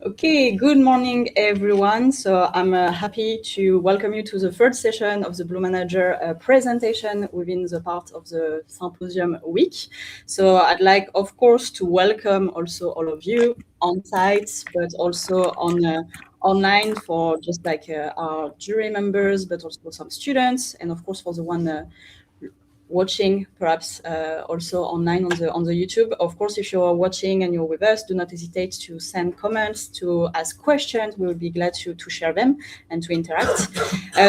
Okay, good morning, everyone. So I'm happy to welcome you to the third session of the Blue Manager presentation within the part of the Symposium week. So I'd like, of course, to welcome also all of you on site, but also online for just like our jury members, but also some students, and of course for the one watching perhaps also online on the YouTube. Of course, if you're watching and you're with us, do not hesitate to send comments, to ask questions. We will be glad to share them and to interact.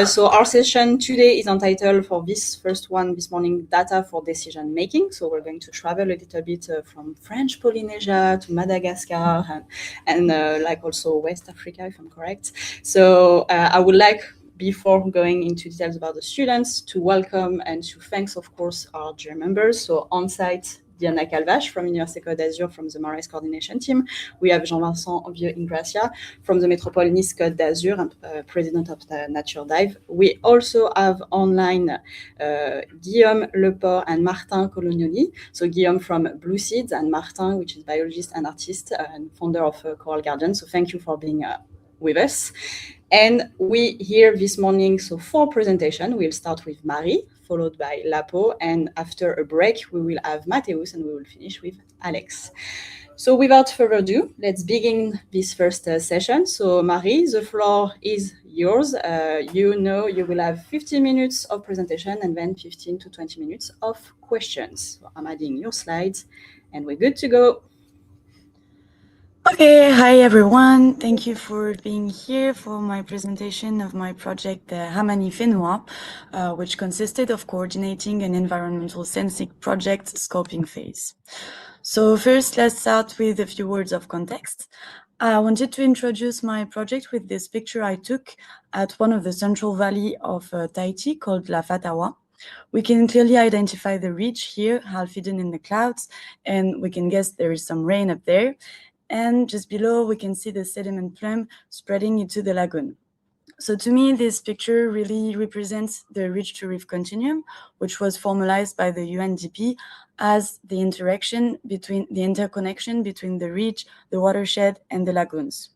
So our session today is entitled for this first one this morning, Data for Decision Making. So we're going to travel a little bit from French Polynesia to Madagascar and like also West Africa, if I'm correct. So I would like, before going into details about the students, to welcome and to thank, of course, our jury members. So on site, Diana Calvache from Université Côte d'Azur from the MARRES coordination team. We have Jean-Vincent Vieux-Ingracia from the Métropole Nice Côte d'Azur and president of the Nature Dive. We also have online Guillaume Leport and Martin Colognoni. So Guillaume from Blue Seeds and Martin, which is biologist and artist and founder of Coral Guardian. So thank you for being with us. And we here this morning, so for presentation, we'll start with Marie, followed by Lapo, and after a break, we will have Mateus, and we will finish with Alex. So without further ado, let's begin this first session. So Marie, the floor is yours. You will have 15 minutes of presentation and then 15 to 20 minutes of questions. So I'm adding your slides, and we're good to go. Okay, hi everyone. Thank you for being here for my presentation of my project, Hamani Fenois, which consisted of coordinating an environmental sensing project scoping phase. So first, let's start with a few words of context. I wanted to introduce my project with this picture I took at one of the central valley of Tahiti called La Fatawa. We can clearly identify the ridge here, half hidden in the clouds, and we can guess there is some rain up there. And just below, we can see the sediment plume spreading into the lagoon. So to me, this picture really represents the ridge-to-reef continuum, which was formalized by the UNDP as the interconnection between the ridge, the watershed, and the lagoons.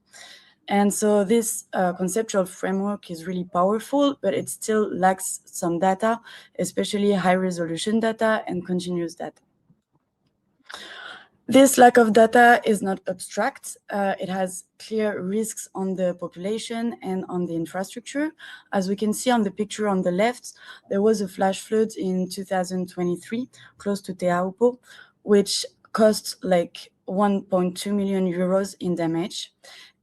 And so this conceptual framework is really powerful, but it still lacks some data, especially high-resolution data and continuous data. This lack of data is not abstract. It has clear risks on the population and on the infrastructure. As we can see on the picture on the left, there was a flash flood in 2023 close to Te Aupo, which cost like 1.2 million euros in damage.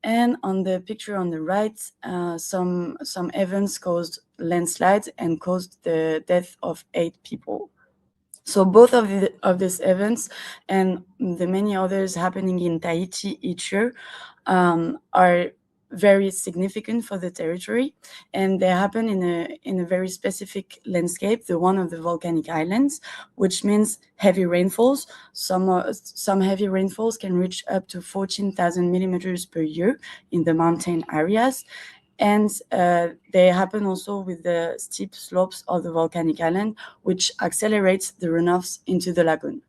And on the picture on the right, some events caused landslides and caused the death of 8 people. So both of these events and the many others happening in Tahiti each year are very significant for the territory, and they happen in a very specific landscape, the one of the volcanic islands, which means heavy rainfalls. Some heavy rainfalls can reach up to 14,000 millimeters per year in the mountain areas. And they happen also with the steep slopes of the volcanic island, which accelerates the runoffs into the lagoon.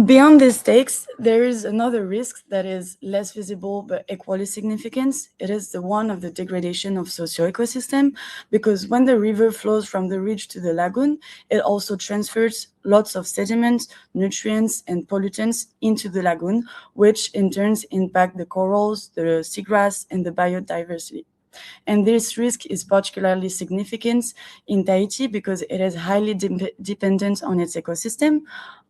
Beyond these stakes, there is another risk that is less visible but equally significant. It is the one of the degradation of socio-ecosystem, because when the river flows from the ridge to the lagoon, it also transfers lots of sediments, nutrients, and pollutants into the lagoon, which in turn impact the corals, the seagrass, and the biodiversity. And this risk is particularly significant in Tahiti because it is highly dependent on its ecosystem.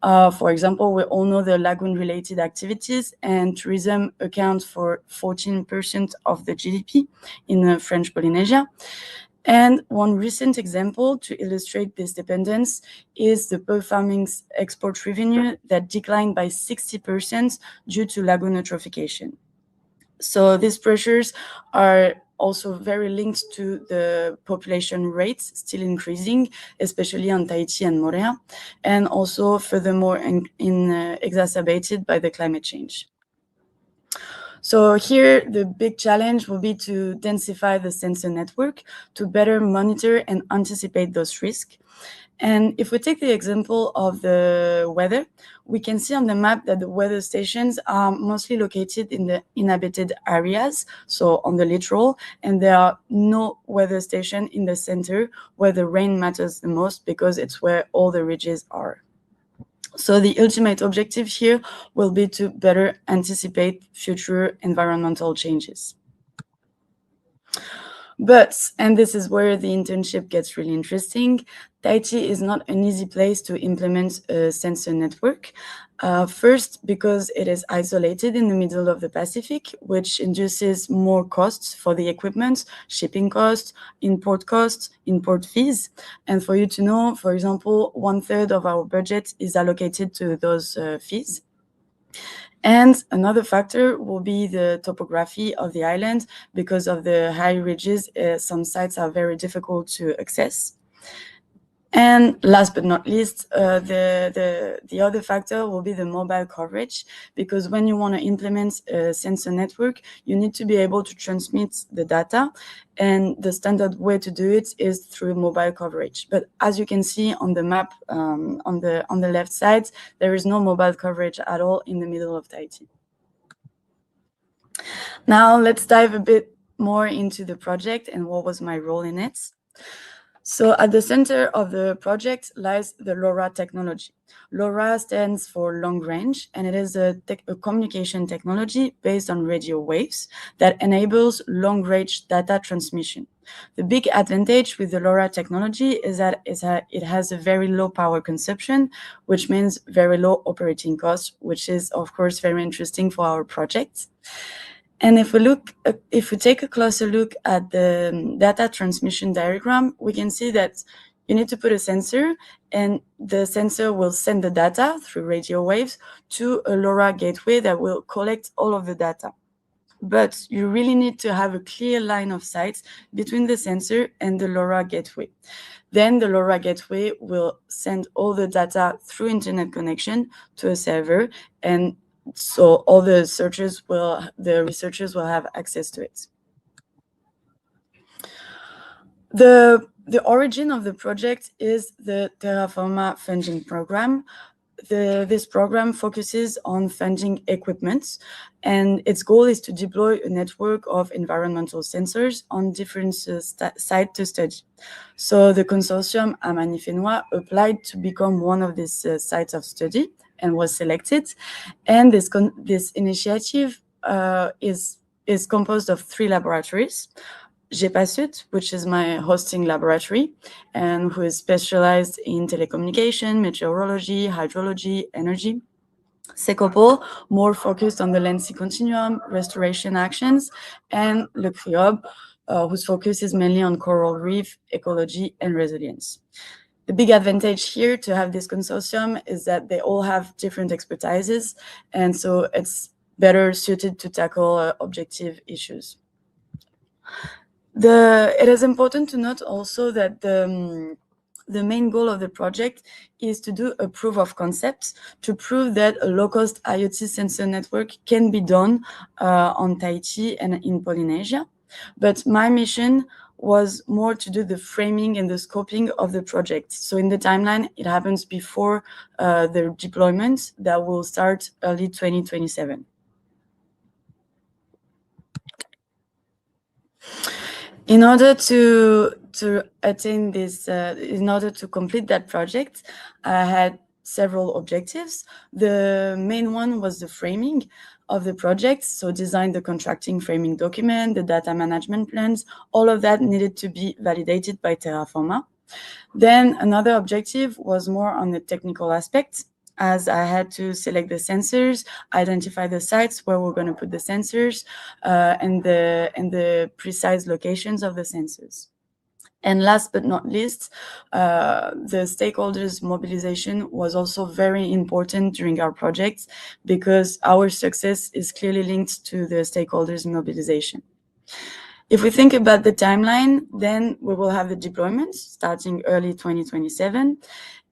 For example, we all know the lagoon-related activities, and tourism accounts for 14% of the GDP in French Polynesia. And one recent example to illustrate this dependence is the pearl farming's export revenue that declined by 60% due to lagoon eutrophication. So these pressures are also very linked to the population rates still increasing, especially on Tahiti and Moorea, and also furthermore exacerbated by the climate change. So here, the big challenge will be to densify the sensor network to better monitor and anticipate those risks. And if we take the example of the weather, we can see on the map that the weather stations are mostly located in the inhabited areas, so on the littoral, and there are no weather station in the center where the rain matters the most because it's where all the ridges are. So the ultimate objective here will be to better anticipate future environmental changes. But, and this is where the internship gets really interesting, Tahiti is not an easy place to implement a sensor network. First, because it is isolated in the middle of the Pacific, which induces more costs for the equipment, shipping costs, import fees. And for you to know, for example, 1/3 of our budget is allocated to those fees. And another factor will be the topography of the island. Because of the high ridges, some sites are very difficult to access. And last but not least, the other factor will be the mobile coverage, because when you want to implement a sensor network, you need to be able to transmit the data, and the standard way to do it is through mobile coverage. But as you can see on the map on the left side, there is no mobile coverage at all in the middle of Tahiti. Now let's dive a bit more into the project and what was my role in it. So at the center of the project lies the LoRa technology. LoRa stands for long range, and it is a communication technology based on radio waves that enables long range data transmission. The big advantage with the LoRa technology is that it has a very low power consumption, which means very low operating costs, which is of course very interesting for our project. And if we take a closer look at the data transmission diagram, we can see that you need to put a sensor, and the sensor will send the data through radio waves to a LoRa gateway that will collect all of the data. But you really need to have a clear line of sight between the sensor and the LoRa gateway. Then the LoRa gateway will send all the data through internet connection to a server, and so all the researchers will have access to it. The origin of the project is the Terraforma funding program. This program focuses on funding equipment, and its goal is to deploy a network of environmental sensors on different sites to study. So the consortium Amanifenwa applied to become one of these sites of study and was selected. And this initiative is composed of 3 laboratories. GEPASUT, which is my hosting laboratory, and who is specialized in telecommunication, meteorology, hydrology, energy. Secopo, more focused on the land sea continuum, restoration actions, and Le CRIOB, whose focus is mainly on coral reef, ecology, and resilience. The big advantage here to have this consortium is that they all have different expertises, and so it's better suited to tackle objective issues. It is important to note also that the main goal of the project is to do a proof of concept to prove that a low-cost IoT sensor network can be done on Tahiti and in Polynesia. But my mission was more to do the framing and the scoping of the project. So in the timeline, it happens before the deployment that will start early 2027. In order to attain this, in order to complete that project, I had several objectives. The main one was the framing of the project. So design the contracting framing document, the data management plans, all of that needed to be validated by Terraforma. Then another objective was more on the technical aspects, as I had to select the sensors, identify the sites where we're going to put the sensors, and the precise locations of the sensors. And last but not least, the stakeholders' mobilization was also very important during our project, because our success is clearly linked to the stakeholders' mobilization. If we think about the timeline, then we will have the deployment starting early 2027.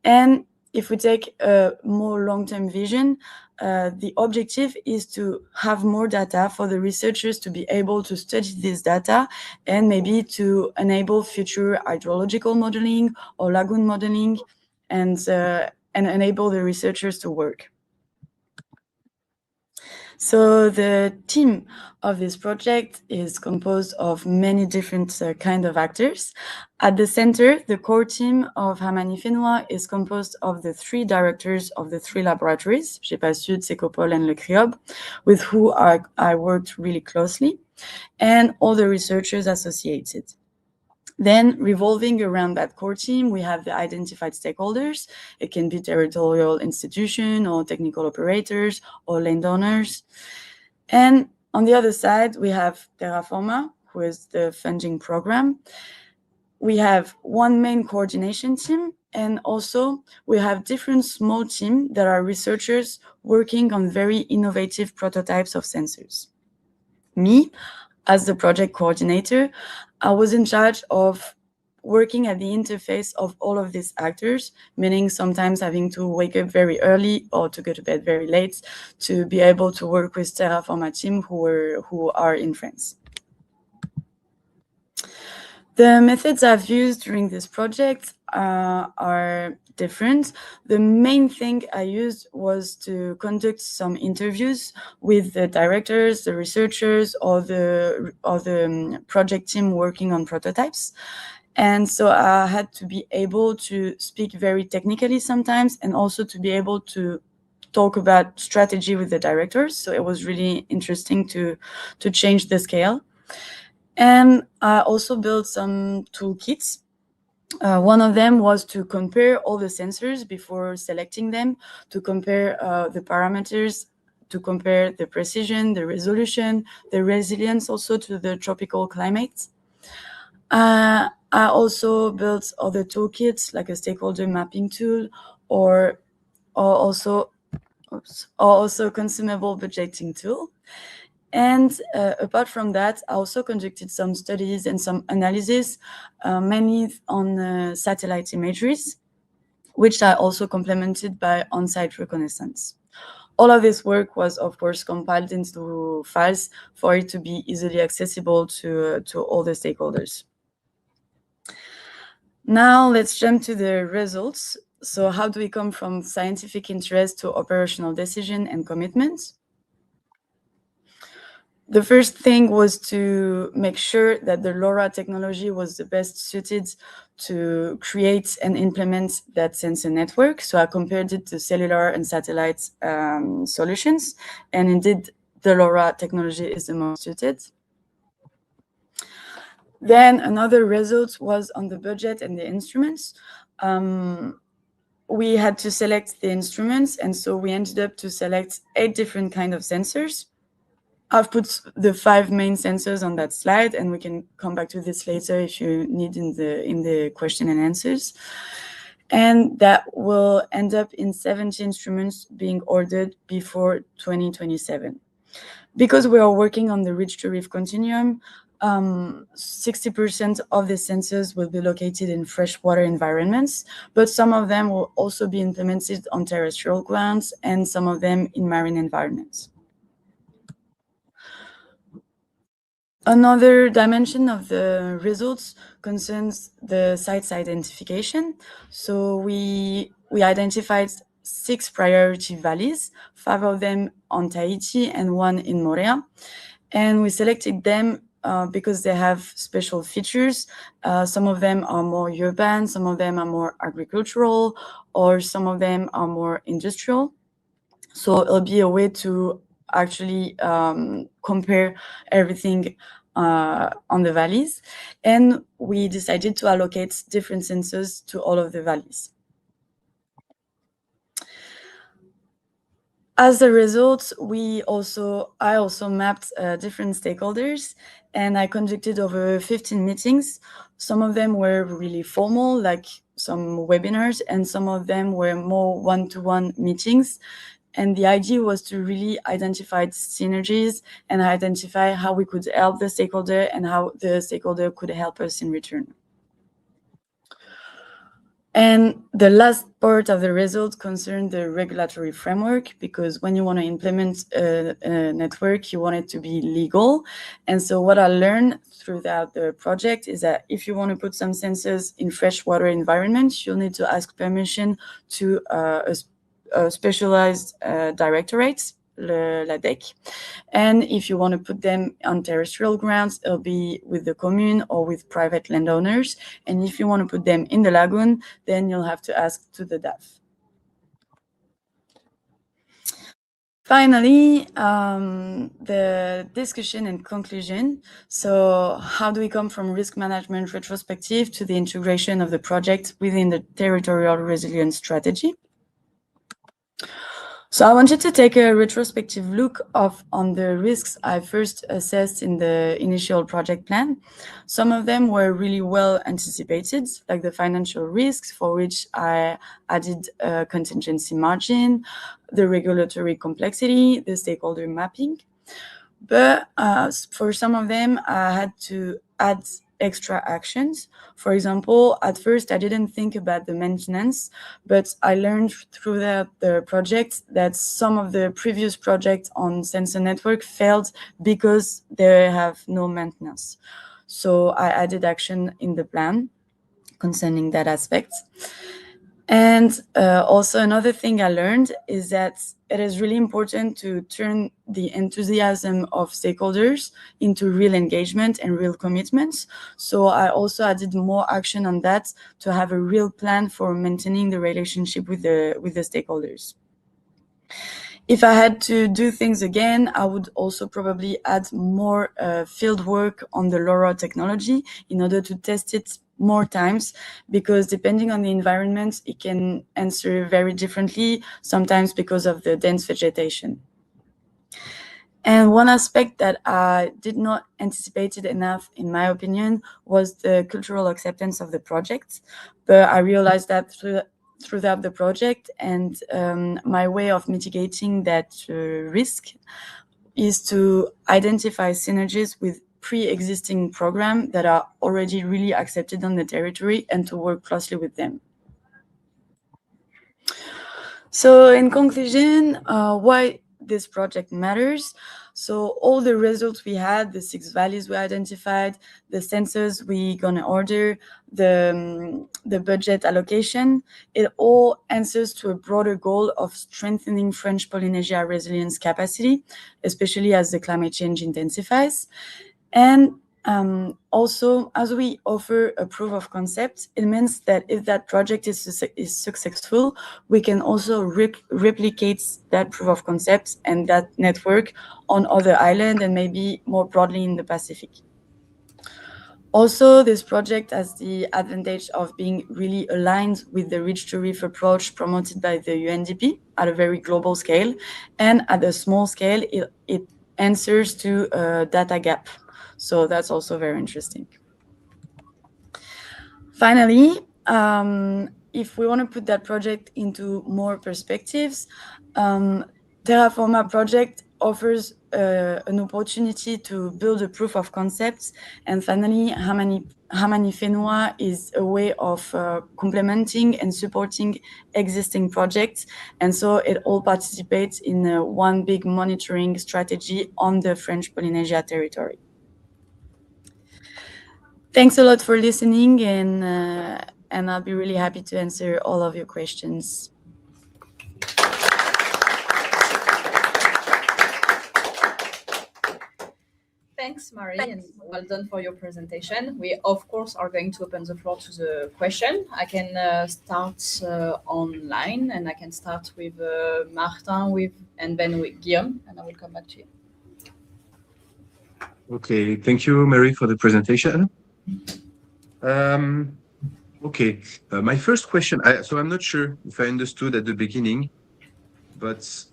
And if we take a more long-term vision, the objective is to have more data for the researchers to be able to study this data, and maybe to enable future hydrological modeling or lagoon modeling, and enable the researchers to work. So the team of this project is composed of many different kind of actors. At the center, the core team of Hamani-Fénois is composed of the 3 directors of the 3 laboratories, GEPA Sud, Secopol, and Le CRIOB, with who I worked really closely, and all the researchers associated. Then, revolving around that core team, we have the identified stakeholders. It can be territorial institution or technical operators or landowners. And on the other side, we have Terraforma, who is the funding program. We have one main coordination team, and also we have different small teams that are researchers working on very innovative prototypes of sensors. Me, as the project coordinator, I was in charge of working at the interface of all of these actors, meaning sometimes having to wake up very early or to go to bed very late to be able to work with Terraforma team who are in France. The methods I've used during this project are different. The main thing I used was to conduct some interviews with the directors, the researchers, or the project team working on prototypes. And so I had to be able to speak very technically sometimes, and also to be able to talk about strategy with the directors. So it was really interesting to change the scale. And I also built some toolkits. One of them was to compare all the sensors before selecting them, to compare the parameters, to compare the precision, the resolution, the resilience also to the tropical climate. I also built other toolkits like a stakeholder mapping tool or also consumable budgeting tool. And apart from that, I also conducted some studies and some analysis, mainly on satellite imageries, which I also complemented by on-site reconnaissance. All of this work was, of course, compiled into files for it to be easily accessible to all the stakeholders. Now let's jump to the results. So how do we come from scientific interest to operational decision and commitment? The first thing was to make sure that the LoRa technology was the best suited to create and implement that sensor network. So I compared it to cellular and satellite solutions, and indeed the LoRa technology is the most suited. Then another result was on the budget and the instruments. We had to select the instruments, and so we ended up to select 8 different kinds of sensors. I've put the 5 main sensors on that slide, and we can come back to this later if you need in the question and answers. And that will end up in 70 instruments being ordered before 2027. Because we are working on the Ridge to Reef continuum, 60% of the sensors will be located in freshwater environments, but some of them will also be implemented on terrestrial grounds and some of them in marine environments. Another dimension of the results concerns the sites identification. So we identified 6 priority valleys, 5 of them on Tahiti and 1 in Moorea. And we selected them because they have special features. Some of them are more urban, some of them are more agricultural, or some of them are more industrial. So it'll be a way to actually compare everything on the valleys. And we decided to allocate different sensors to all of the valleys. As a result, I also mapped different stakeholders, and I conducted over 15 meetings. Some of them were really formal, like some webinars, and some of them were more one-to-one meetings. And the idea was to really identify synergies and identify how we could help the stakeholder and how the stakeholder could help us in return. And the last part of the result concerned the regulatory framework, because when you want to implement a network, you want it to be legal. And so what I learned throughout the project is that if you want to put some sensors in freshwater environments, you'll need to ask permission to a specialized directorate, la DEC. And if you want to put them on terrestrial grounds, it'll be with the commune or with private landowners. And if you want to put them in the lagoon, then you'll have to ask to the DAF. Finally, the discussion and conclusion. So how do we come from risk management retrospective to the integration of the project within the territorial resilience strategy? So I wanted to take a retrospective look on the risks I first assessed in the initial project plan. Some of them were really well anticipated, like the financial risks, for which I added a contingency margin, the regulatory complexity, the stakeholder mapping. But for some of them, I had to add extra actions. For example, at first I didn't think about the maintenance, but I learned throughout the project that some of the previous projects on sensor network failed because they have no maintenance. So I added action in the plan concerning that aspect. And also another thing I learned is that it is really important to turn the enthusiasm of stakeholders into real engagement and real commitments. So I also added more action on that to have a real plan for maintaining the relationship with the stakeholders. If I had to do things again, I would also probably add more field work on the LoRa technology in order to test it more times, because depending on the environment, it can answer very differently, sometimes because of the dense vegetation. And one aspect that I did not anticipate enough, in my opinion, was the cultural acceptance of the project. But I realized that throughout the project, and my way of mitigating that risk is to identify synergies with pre-existing programs that are already really accepted on the territory and to work closely with them. So in conclusion, why this project matters. So all the results we had, the 6 values we identified, the sensors we gonna order, the budget allocation, it all answers to a broader goal of strengthening French Polynesia resilience capacity, especially as the climate change intensifies. And also, as we offer a proof of concept, it means that if that project is successful, we can also replicate that proof of concept and that network on other islands and maybe more broadly in the Pacific. Also, this project has the advantage of being really aligned with the Reach to Reef approach promoted by the UNDP at a very global scale, and at a small scale, it answers to a data gap. So that's also very interesting. Finally, if we want to put that project into more perspectives, Terraforma project offers an opportunity to build a proof of concepts. And finally, Hamani Fenua is a way of complementing and supporting existing projects. And so it all participates in one big monitoring strategy on the French Polynesia territory. Thanks a lot for listening, and I'll be really happy to answer all of your questions. Thanks, Marie, and well done for your presentation. We, of course, are going to open the floor to the question. I can start online, and I can start with Martin, and then with Guillaume, and I will come back to you. Okay, thank you, Mary, for the presentation. Okay, my first question, so I'm not sure if I understood at the beginning, but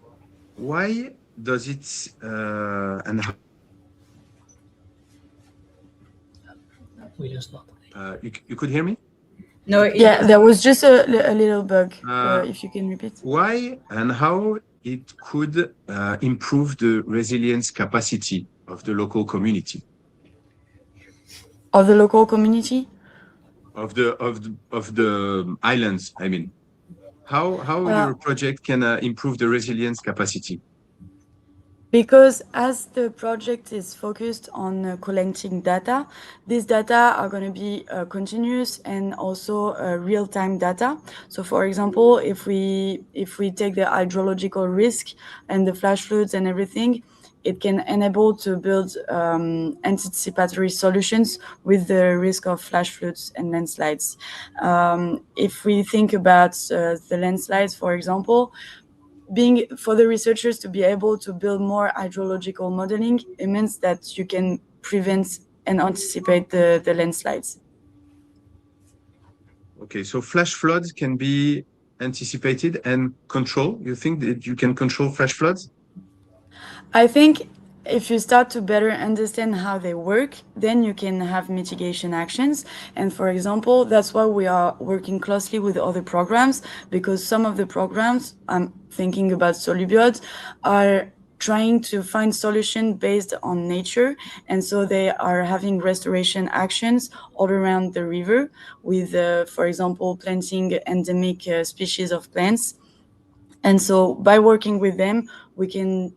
why does it, and how, you could hear me? No, yeah, there was just a little bug, if you can repeat. Why and how it could improve the resilience capacity of the local community? Of the local community? of the islands. I mean, how your project can improve the resilience capacity? Because as the project is focused on collecting data, these data are going to be continuous and also real-time data. So, for example, if we take the hydrological risk and the flash floods and everything, it can enable to build anticipatory solutions with the risk of flash floods and landslides. If we think about the landslides, for example, being for the researchers to be able to build more hydrological modeling, it means that you can prevent and anticipate the landslides. Okay, so flash floods can be anticipated and controlled. You think that you can control flash floods? I think if you start to better understand how they work, then you can have mitigation actions. And for example, that's why we are working closely with other programs, because some of the programs, I'm thinking about Solubiot, are trying to find solutions based on nature. And so they are having restoration actions all around the river with, for example, planting endemic species of plants. And so by working with them, we can,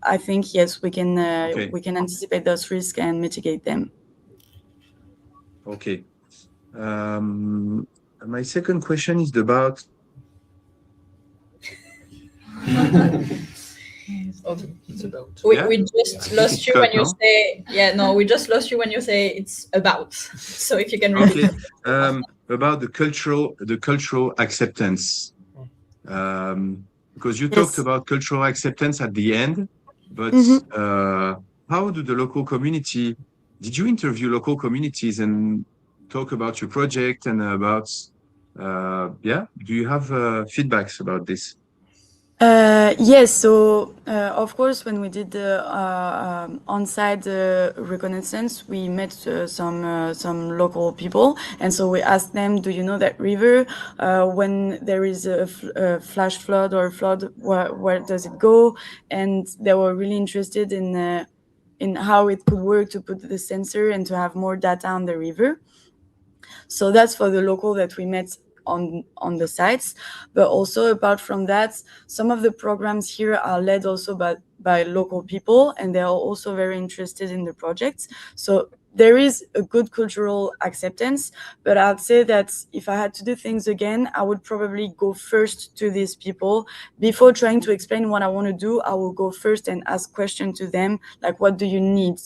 I think, yes, we can anticipate those risks and mitigate them. Okay. My second question is about it's about. We just lost you when you say we just lost you when you say it's about. So if you can repeat. Okay. About the cultural acceptance. Because you talked about cultural acceptance at the end, but how do the local community, did you interview local communities and talk about your project and about, do you have feedbacks about this? Yes, so of course, when we did the on-site reconnaissance, we met some local people, and so we asked them, "Do you know that river? When there is a flash flood or a flood, where does it go?" And they were really interested in how it could work to put the sensor and to have more data on the river. So that's for the local that we met on the sites. But also apart from that, some of the programs here are led also by local people, and they are also very interested in the projects. So there is a good cultural acceptance, but I'd say that if I had to do things again, I would probably go first to these people. Before trying to explain what I want to do, I will go first and ask questions to them, like, what do you need?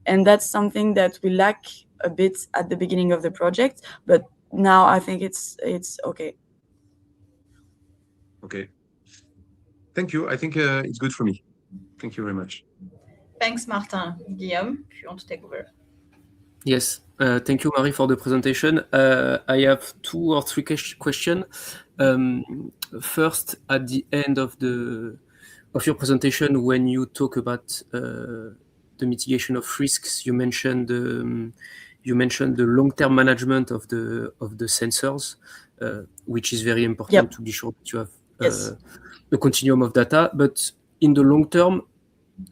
And that's something that we lack a bit at the beginning of the project, but now I think it's okay. Okay. Thank you. I think it's good for me. Thank you very much. Thanks, Martin. Guillaume, if you want to take over. Yes. Thank you, Marie, for the presentation. I have 2 or 3 questions. First, at the end of your presentation, when you talk about the mitigation of risks, you mentioned the long-term management of the sensors, which is very important to be sure that you have a continuum of data. But in the long term,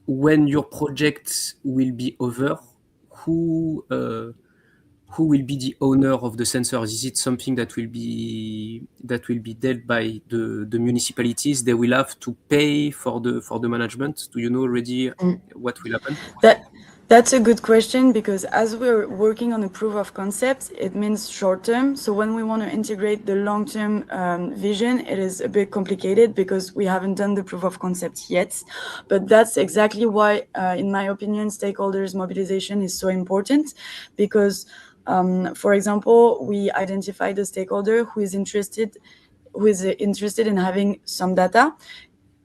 when your project will be over, who will be the owner of the sensors? Is it something that will be dealt by the municipalities? They will have to pay for the management. Do you know already what will happen? That's a good question, because as we're working on a proof of concept, it means short term. So when we want to integrate the long-term vision, it is a bit complicated because we haven't done the proof of concept yet. But that's exactly why, in my opinion, stakeholders mobilization is so important, because, for example, we identified a stakeholder who is interested in having some data,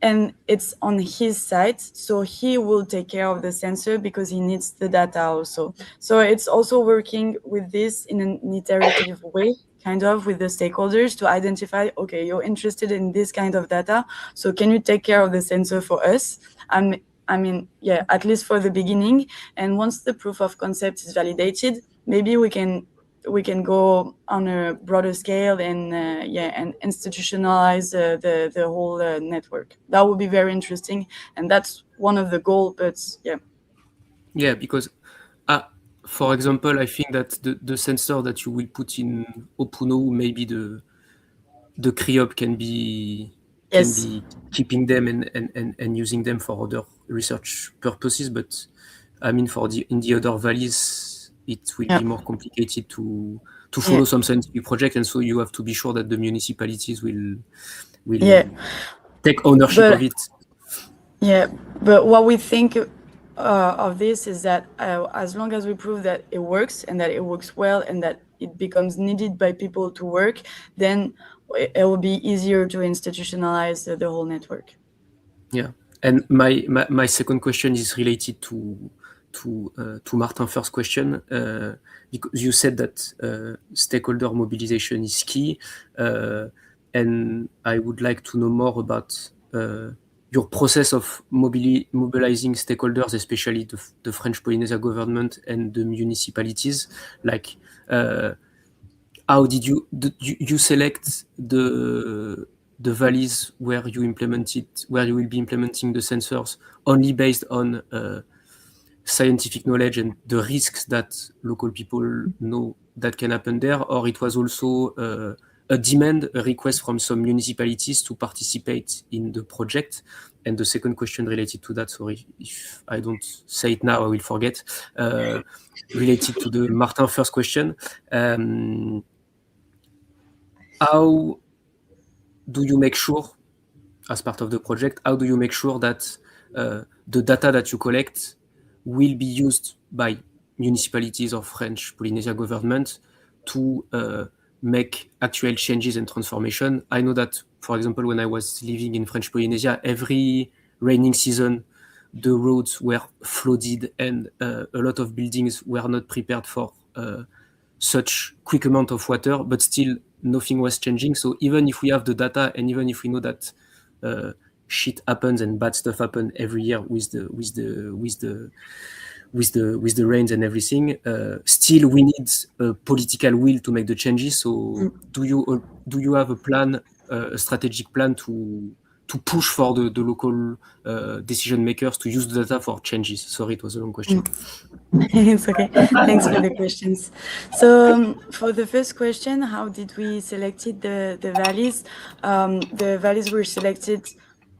and it's on his side, so he will take care of the sensor because he needs the data also. So it's also working with this in an iterative way, kind of, with the stakeholders to identify, okay, you're interested in this kind of data, so can you take care of the sensor for us? I mean, at least for the beginning. And once the proof of concept is validated, maybe we can go on a broader scale and institutionalize the whole network. That would be very interesting, and that's one of the goals. But because for example, I think that the sensor that you will put in Opuno, maybe the CRIOP can be keeping them and using them for other research purposes. But I mean, in the other valleys, it will be more complicated to follow some scientific project, and so you have to be sure that the municipalities will take ownership of it. Yeah, but what we think of this is that as long as we prove that it works and that it works well and that it becomes needed by people to work, then it will be easier to institutionalize the whole network. Yeah, and my second question is related to Martin's first question, because you said that stakeholder mobilization is key, and I would like to know more about your process of mobilizing stakeholders, especially the French Polynesia government and the municipalities. Like, how did you select the valleys where you will be implementing the sensors only based on scientific knowledge and the risks that local people know that can happen there, or it was also a request from some municipalities to participate in the project? And the second question related to that, sorry if I don't say it now, I will forget, related to the Martin first question. How do you make sure, as part of the project, how do you make sure that the data that you collect will be used by municipalities or French Polynesia government to make actual changes and transformation? I know that, for example, when I was living in French Polynesia, every raining season, the roads were flooded and a lot of buildings were not prepared for such quick amount of water, but still nothing was changing. So even if we have the data and even if we know that shit happens and bad stuff happen every year with the rains and everything, still we need a political will to make the changes. So do you have a plan, a strategic plan to push for the local decision makers to use the data for changes? Sorry, it was a long question. It's okay. Thanks for the questions. So for the first question, how did we select the valleys? The valleys were selected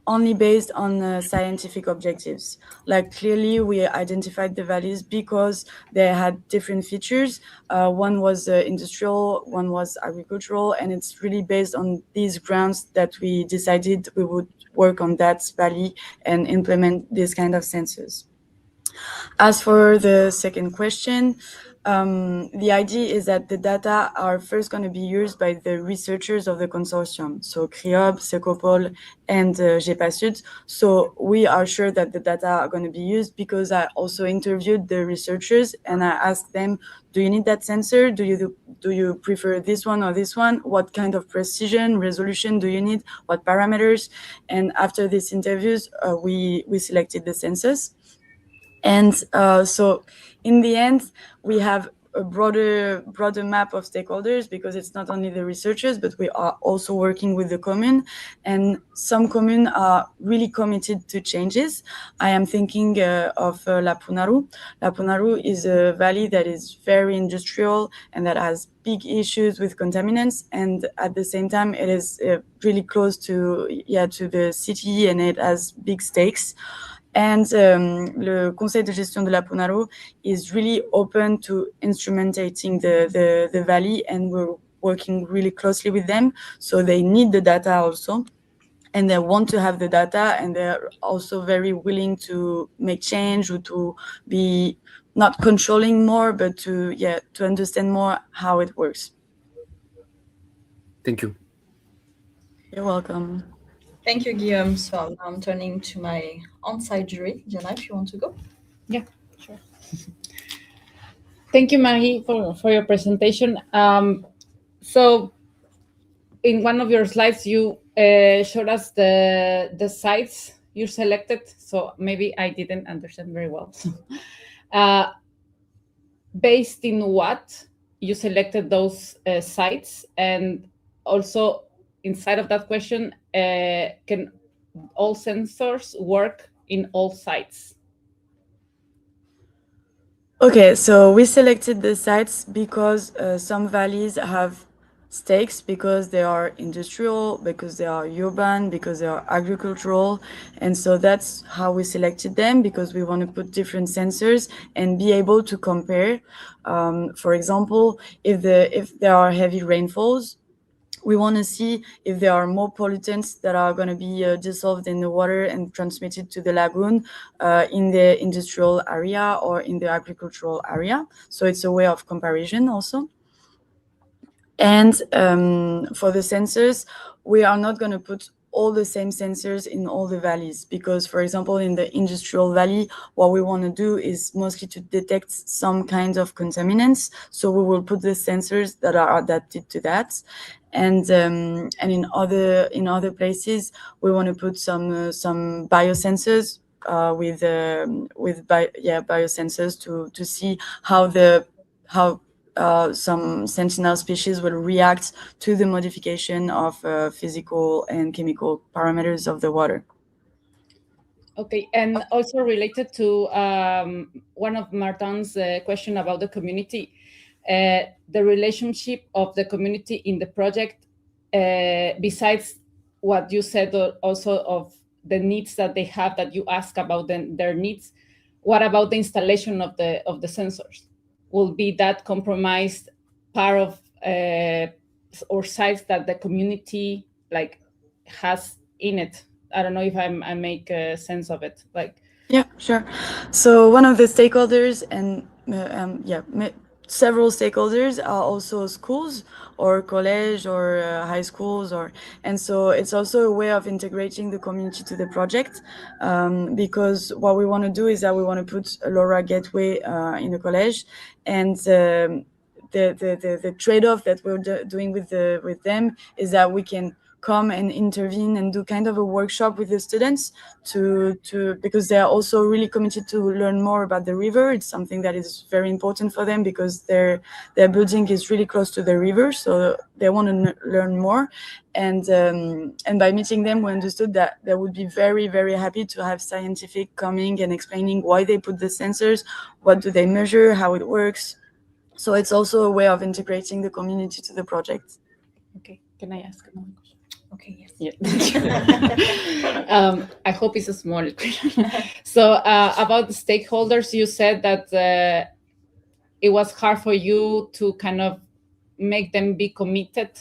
only based on scientific objectives. Like, clearly we identified the valleys because they had different features. One was industrial, one was agricultural, and it's really based on these grounds that we decided we would work on that valley and implement this kind of sensors. As for the second question, the idea is that the data are first going to be used by the researchers of the consortium, so CRIOP, Secopol, and GEPASUD. So we are sure that the data are going to be used because I also interviewed the researchers and I asked them, do you need that sensor? Do you prefer this one or this one? What kind of precision, resolution do you need? What parameters? And after these interviews, we selected the sensors. And so in the end, we have a broader map of stakeholders because it's not only the researchers, but we are also working with the commune. And some commune are really committed to changes. I am thinking of La Punaru. La Punaru is a valley that is very industrial and that has big issues with contaminants. And at the same time, it is really close to the city and it has big stakes. And le Conseil de gestion de la Punaru is really open to instrumentating the valley, and we're working really closely with them. So they need the data also, and they want to have the data, and they're also very willing to make change or to be not controlling more, but to understand more how it works. Thank you. You're welcome. Thank you, Guillaume. So now I'm turning to my on-site jury. Diana, if you want to go. Yeah, sure. Thank you, Marie, for your presentation. So in one of your slides, you showed us the sites you selected. So maybe I didn't understand very well. Based in what you selected those sites, and also inside of that question, can all sensors work in all sites? Okay, so we selected the sites because some valleys have stakes because they are industrial, because they are urban, because they are agricultural. And so that's how we selected them, because we want to put different sensors and be able to compare. For example, if there are heavy rainfalls, we want to see if there are more pollutants that are going to be dissolved in the water and transmitted to the lagoon in the industrial area or in the agricultural area. So it's a way of comparison also. And for the sensors, we are not going to put all the same sensors in all the valleys, because, for example, in the industrial valley, what we want to do is mostly to detect some kind of contaminants. So we will put the sensors that are adapted to that. And in other places, we want to put some biosensors with biosensors to see how some sentinel species will react to the modification of physical and chemical parameters of the water. Okay, and also related to one of Martin's question about the community, the relationship of the community in the project, besides what you said also of the needs that they have, that you ask about their needs, what about the installation of the sensors? Will be that compromised part of or sites that the community like has in it? I don't know if I make sense of it. Like, yeah, sure. So one of the stakeholders and several stakeholders are also schools or college or high schools, and so it's also a way of integrating the community to the project, because what we want to do is that we want to put a LoRa gateway in the college, and the trade-off that we're doing with them is that we can come and intervene and do kind of a workshop with the students because they are also really committed to learn more about the river. It's something that is very important for them because their building is really close to the river, so they want to learn more. And by meeting them, we understood that they would be very, very happy to have scientific coming and explaining why they put the sensors, what do they measure, how it works. So it's also a way of integrating the community to the project. Okay, can I ask another question? Okay, yes. Yeah. I hope it's a small question. So about the stakeholders, you said that it was hard for you to kind of make them be committed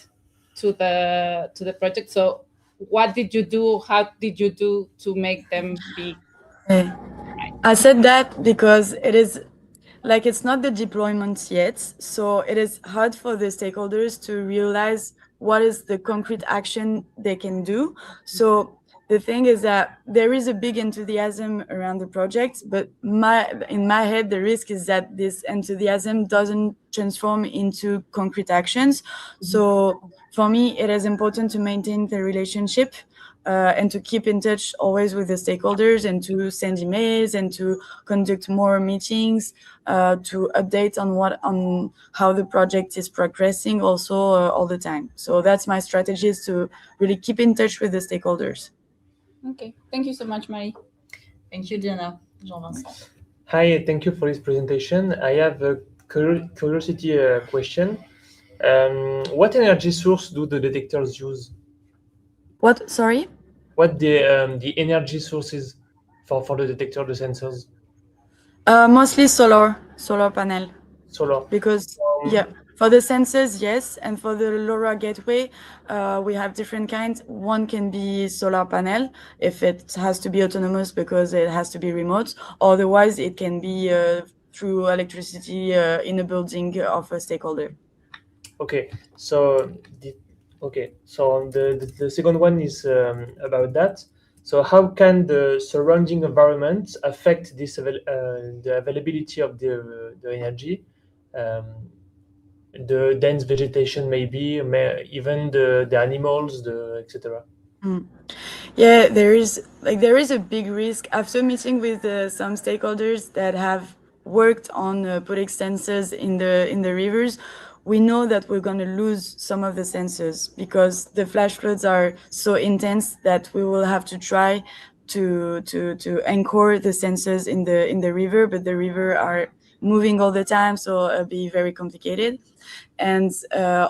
to the project. So what did you do? How did you do to make them be? I said that because it is like it's not the deployment yet, so it is hard for the stakeholders to realize what is the concrete action they can do. So the thing is that there is a big enthusiasm around the project, but in my head, the risk is that this enthusiasm doesn't transform into concrete actions. So for me, it is important to maintain the relationship and to keep in touch always with the stakeholders and to send emails and to conduct more meetings to update on how the project is progressing also all the time. So that's my strategy, is to really keep in touch with the stakeholders. Okay, thank you so much, Marie. Thank you, Diana. Jean-Vincent. Hi, thank you for this presentation. I have a curiosity question. What energy source do the detectors use? What? Sorry? What the energy sources for the detector, the sensors? Mostly solar panel. Solar. Because for the sensors, yes, and for the LoRa gateway, we have different kinds. One can be solar panel if it has to be autonomous because it has to be remote. Otherwise, it can be through electricity in a building of a stakeholder. Okay, so the second one is about that. So how can the surrounding environment affect this the availability of the energy? The dense vegetation, maybe even the animals, etc. Yeah, there is a big risk. After meeting with some stakeholders that have worked on putting sensors in the rivers, we know that we're going to lose some of the sensors because the flash floods are so intense that we will have to try to anchor the sensors in the river, but the river are moving all the time, so it'll be very complicated. And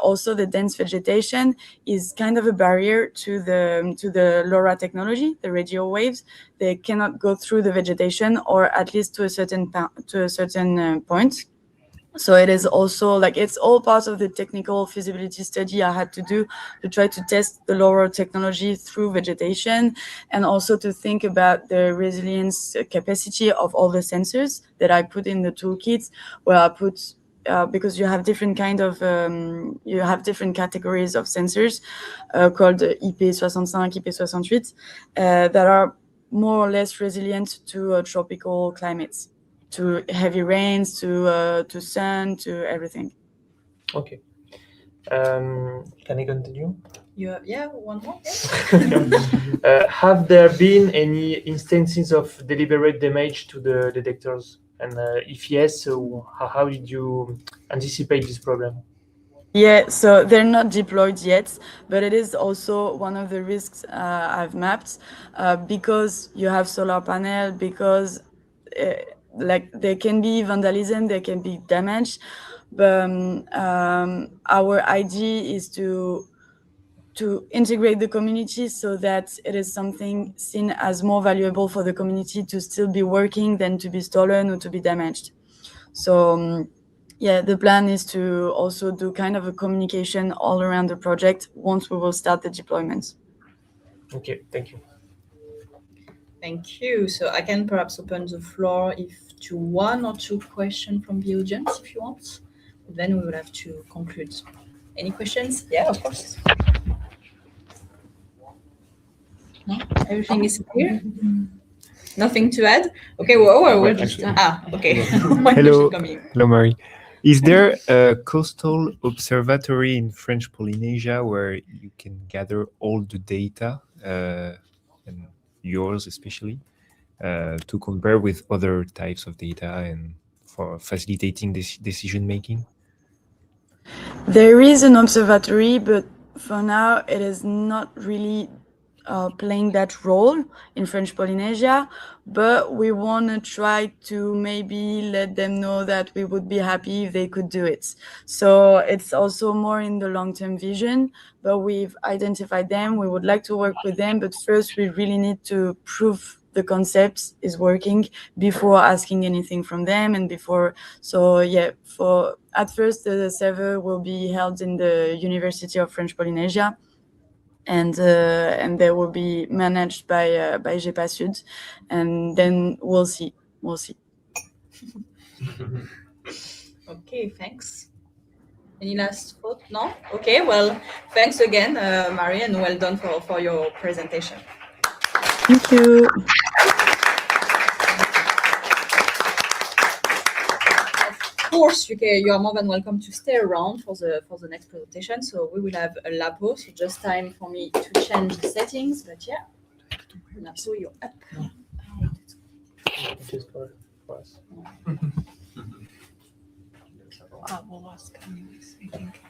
also the dense vegetation is kind of a barrier to the LoRa technology, the radio waves. They cannot go through the vegetation, or at least to a certain point. So it is also like, it's all part of the technical feasibility study I had to do to try to test the LoRa technology through vegetation, and also to think about the resilience capacity of all the sensors that I put in the toolkit, where I put because you have different kind of you have different categories of sensors called IP65, IP68 that are more or less resilient to tropical climates, to heavy rains, to sun, to everything. Okay. Can I continue? Yeah, one more. Yeah. Have there been any instances of deliberate damage to the detectors? And if yes, so how did you anticipate this problem? Yeah, so they're not deployed yet, but it is also one of the risks I've mapped because you have solar panel, because like there can be vandalism, there can be damage, but our idea is to integrate the community so that it is something seen as more valuable for the community to still be working than to be stolen or to be damaged. So yeah, the plan is to also do kind of a communication all around the project once we will start the deployment. Okay, thank you. Thank you. So I can perhaps open the floor to one or two questions from the audience if you want. Then we will have to conclude. Any questions? Yeah, of course. No? Everything is clear? Nothing to add? Okay, well, we'll just... okay. Hello, Marie. Is there a coastal observatory in French Polynesia where you can gather all the data, and yours especially, to compare with other types of data and for facilitating this decision making? There is an observatory, but for now it is not really playing that role in French Polynesia, but we want to try to maybe let them know that we would be happy if they could do it. So it's also more in the long-term vision, but we've identified them. We would like to work with them, but first we really need to prove the concept is working before asking anything from them and before. So yeah, at first the server will be held in the University of French Polynesia, and they will be managed by GEPA Sud, and then we'll see. Okay, thanks. Any last thought? No? Okay, well, thanks again, Marie, and well done for your presentation. Thank you. Of course, you are more than welcome to stay around for the next presentation. So we will have a labo, so just time for me to change the settings. But yeah, labo, you're up. Just for us. We'll ask anyways, I think.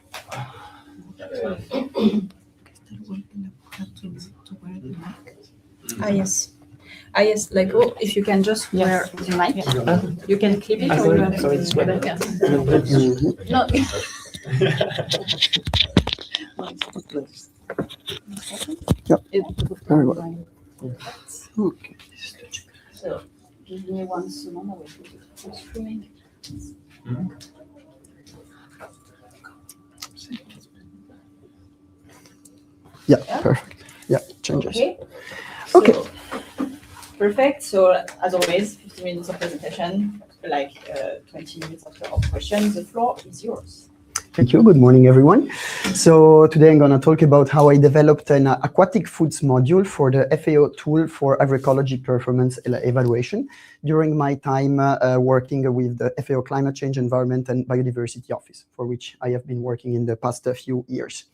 Yes, like, if you can just wear the mic, you can clip it. Or you have So it's web. No. Yeah, very well. Okay. So give me 1 second, I will put it full screen. Yeah, perfect. Yeah, changes. Okay. So, perfect. So as always, 15 minutes of presentation, like 20 minutes of questions. The floor is yours. Thank you. Good morning, everyone. So today I'm going to talk about how I developed an aquatic foods module for the FAO tool for agroecology performance evaluation during my time working with the FAO Climate Change, Environment and Biodiversity Office, for which I have been working in the past few years.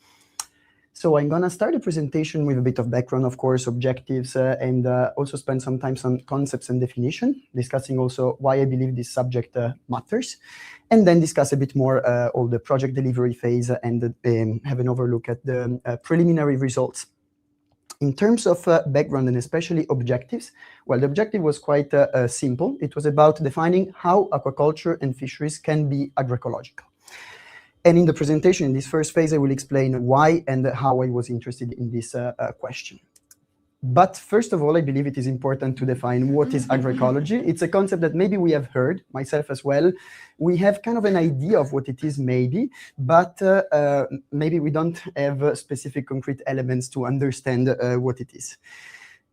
So I'm going to start the presentation with a bit of background, of course, objectives, and also spend some time on concepts and definition, discussing also why I believe this subject matters, and then discuss a bit more all the project delivery phase and have an overlook at the preliminary results. In terms of background and especially objectives, well, the objective was quite simple. It was about defining how aquaculture and fisheries can be agroecological. And in the presentation, in this first phase, I will explain why and how I was interested in this question. But first of all, I believe it is important to define what is agroecology. It's a concept that maybe we have heard, myself as well. We have kind of an idea of what it is maybe, but maybe we don't have specific concrete elements to understand what it is.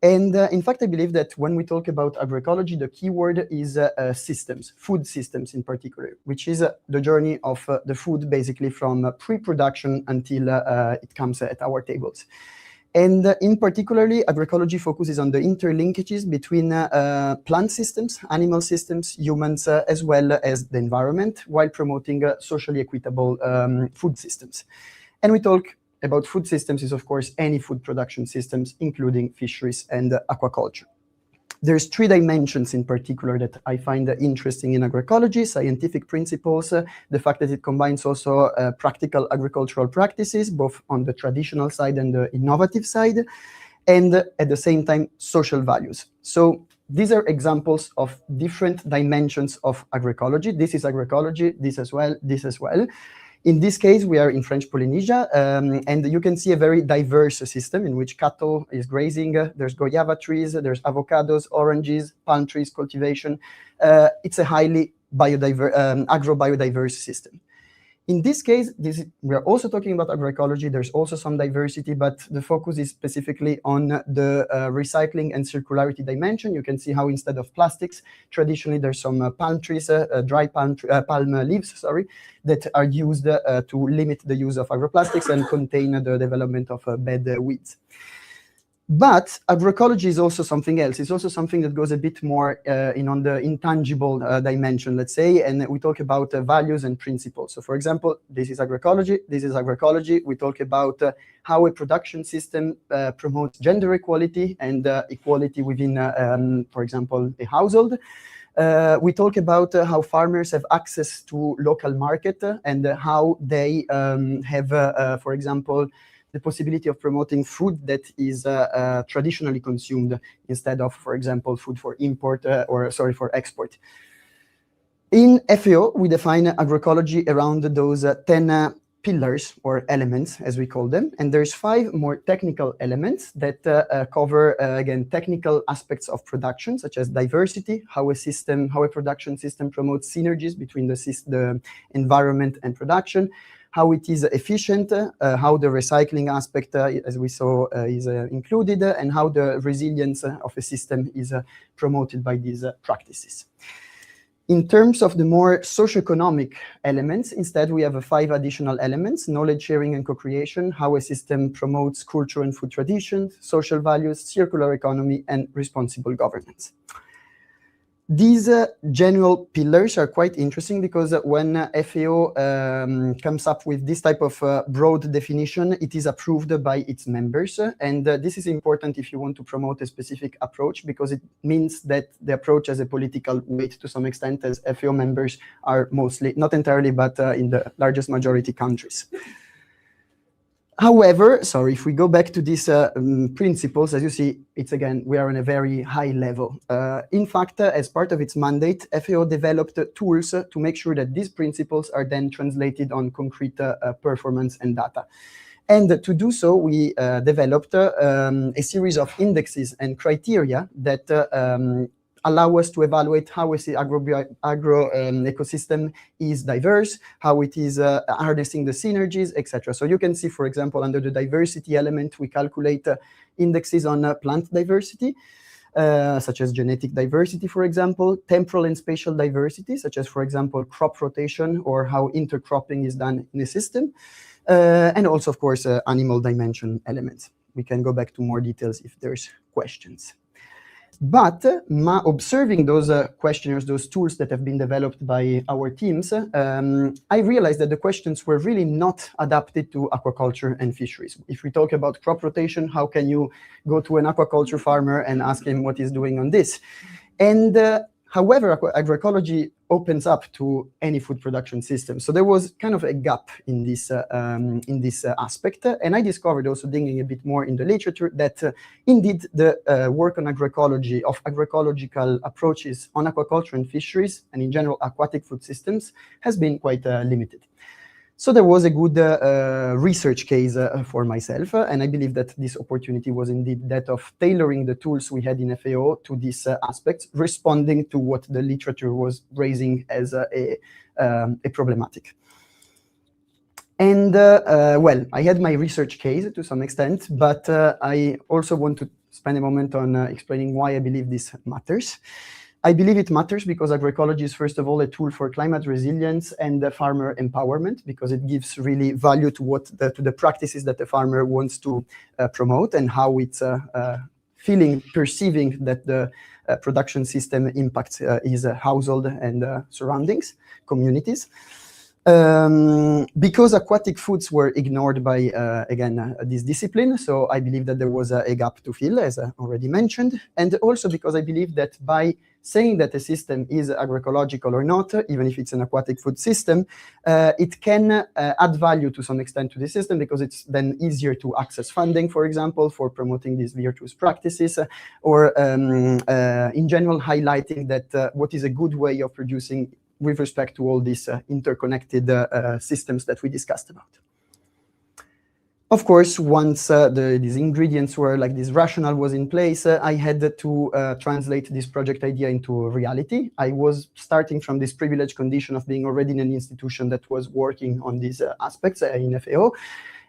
And in fact, I believe that when we talk about agroecology, the key word is systems, food systems in particular, which is the journey of the food basically from pre-production until it comes at our tables. And in particularly, agroecology focuses on the interlinkages between plant systems, animal systems, humans, as well as the environment, while promoting socially equitable food systems. And we talk about food systems is, of course, any food production systems, including fisheries and aquaculture. There's 3 dimensions in particular that I find interesting in agroecology: scientific principles, the fact that it combines also practical agricultural practices, both on the traditional side and the innovative side, and at the same time, social values. So these are examples of different dimensions of agroecology. This is agroecology, this as well, this as well. In this case, we are in French Polynesia, and you can see a very diverse system in which cattle is grazing. There's guayaba trees, there's avocados, oranges, palm trees, cultivation. It's a highly agro-biodiverse system. In this case, we are also talking about agroecology. There's also some diversity, but the focus is specifically on the recycling and circularity dimension. You can see how instead of plastics, traditionally there's some palm trees, dry palm leaves, that are used to limit the use of agroplastics and contain the development of bad weeds. But agroecology is also something else. It's also something that goes a bit more on the intangible dimension, let's say, and we talk about values and principles. So for example, this is agroecology, this is agroecology. We talk about how a production system promotes gender equality and equality within, for example, a household. We talk about how farmers have access to local market and how they have, for example, the possibility of promoting food that is traditionally consumed instead of, for example, food for import for export. In FAO, we define agroecology around those 10 pillars or elements, as we call them, and there's 5 more technical elements that cover again technical aspects of production, such as diversity, how a production system promotes synergies between the environment and production, how it is efficient, how the recycling aspect, as we saw, is included, and how the resilience of a system is promoted by these practices. In terms of the more socioeconomic elements, instead, we have 5 additional elements: knowledge sharing and co-creation, how a system promotes culture and food traditions, social values, circular economy, and responsible governance. These general pillars are quite interesting because when FAO comes up with this type of broad definition, it is approved by its members. And this is important if you want to promote a specific approach, because it means that the approach has a political weight to some extent, as FAO members are mostly, not entirely, but in the largest majority countries. However, if we go back to these principles, as you see, it's again, we are on a very high level. In fact, as part of its mandate, FAO developed tools to make sure that these principles are then translated on concrete performance and data. And to do so, we developed a series of indexes and criteria that allow us to evaluate how agro ecosystem is diverse, how it is harnessing the synergies, etc. So you can see, for example, under the diversity element, we calculate indexes on plant diversity, such as genetic diversity, for example, temporal and spatial diversity, such as, for example, crop rotation or how intercropping is done in a system, and also, of course, animal dimension elements. We can go back to more details if there's questions. But observing those questionnaires, those tools that have been developed by our teams, I realized that the questions were really not adapted to aquaculture and fisheries. If we talk about crop rotation, how can you go to an aquaculture farmer and ask him what he's doing on this? And however, agroecology opens up to any food production system. So there was kind of a gap in this aspect. And I discovered also, digging a bit more in the literature, that indeed the work on agroecology, of agroecological approaches on aquaculture and fisheries, and in general aquatic food systems, has been quite limited. So there was a good research case for myself, and I believe that this opportunity was indeed that of tailoring the tools we had in FAO to these aspects, responding to what the literature was raising as a problematic. And well, I had my research case to some extent, but I also want to spend a moment on explaining why I believe this matters. I believe it matters because agroecology is, first of all, a tool for climate resilience and farmer empowerment, because it gives really value to to the practices that the farmer wants to promote, and how it's perceiving that the production system impacts his household and surroundings, communities. Because aquatic foods were ignored by, again, this discipline, so I believe that there was a gap to fill, as I already mentioned, and also because I believe that by saying that a system is agroecological or not, even if it's an aquatic food system, it can add value to some extent to the system, because it's then easier to access funding, for example, for promoting these virtuous practices, or in general highlighting that what is a good way of producing with respect to all these interconnected systems that we discussed about. Of course, once these ingredients were, like, this rationale was in place, I had to translate this project idea into reality. I was starting from this privileged condition of being already in an institution that was working on these aspects in FAO.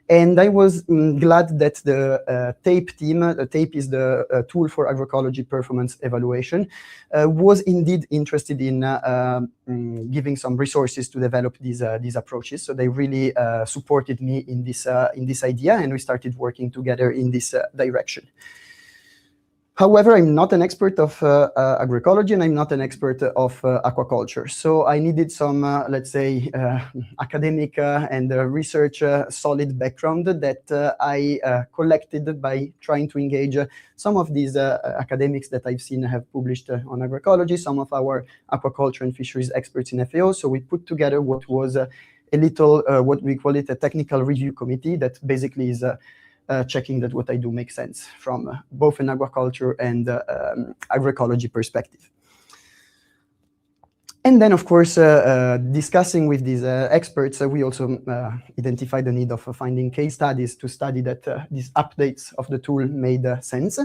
And I was glad that the TAPE team, TAPE is the tool for agroecology performance evaluation, was indeed interested in giving some resources to develop these approaches. So they really supported me in this idea, and we started working together in this direction. However, I'm not an expert of agroecology, and I'm not an expert of aquaculture. So I needed some, let's say, academic and research solid background that I collected by trying to engage some of these academics that I've seen have published on agroecology, some of our aquaculture and fisheries experts in FAO. So we put together what was a little, what we call it, a technical review committee that basically is checking that what I do makes sense from both an aquaculture and agroecology perspective. And then, of course, discussing with these experts, we also identified the need of finding case studies to study that these updates of the tool made sense.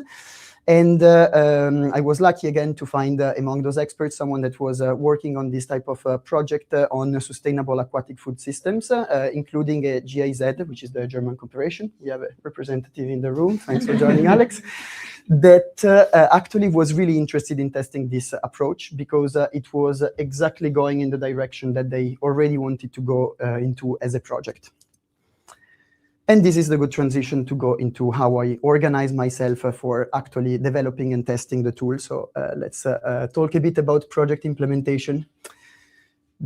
And I was lucky again to find among those experts someone that was working on this type of project on sustainable aquatic food systems, including a GIZ, which is the German Corporation. We have a representative in the room. Thanks for joining, Alex. That actually was really interested in testing this approach, because it was exactly going in the direction that they already wanted to go into as a project. And this is the good transition to go into how I organize myself for actually developing and testing the tool. So let's talk a bit about project implementation.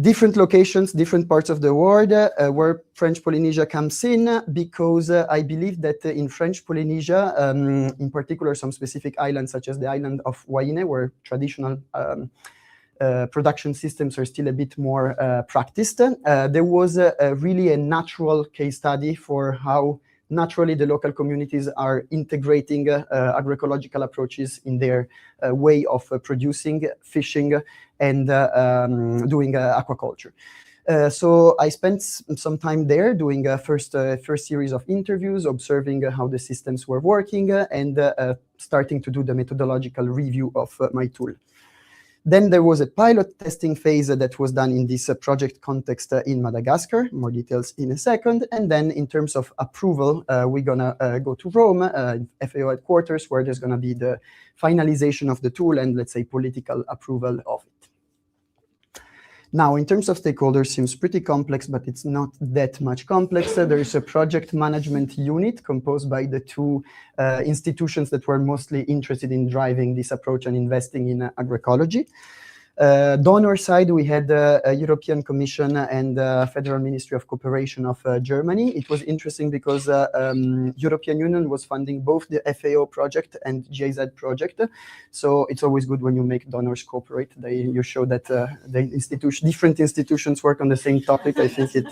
Different locations, different parts of the world where French Polynesia comes in, because I believe that in French Polynesia, in particular some specific islands such as the island of Waine, where traditional production systems are still a bit more practiced. There was really a natural case study for how naturally the local communities are integrating agroecological approaches in their way of producing, fishing, and doing aquaculture. So I spent some time there doing a first series of interviews, observing how the systems were working, and starting to do the methodological review of my tool. Then there was a pilot testing phase that was done in this project context in Madagascar. More details in a second. And then in terms of approval, we're going to go to Rome, FAO headquarters, where there's going to be the finalization of the tool and, let's say, political approval of it. Now, in terms of stakeholders, seems pretty complex, but it's not that much complex. There is a project management unit composed by the two institutions that were mostly interested in driving this approach and investing in agroecology. Donor side, we had the European Commission and Federal Ministry of Cooperation of Germany. It was interesting because European Union was funding both the FAO project and GIZ project. So it's always good when you make donors cooperate. You show that different institutions work on the same topic. I think it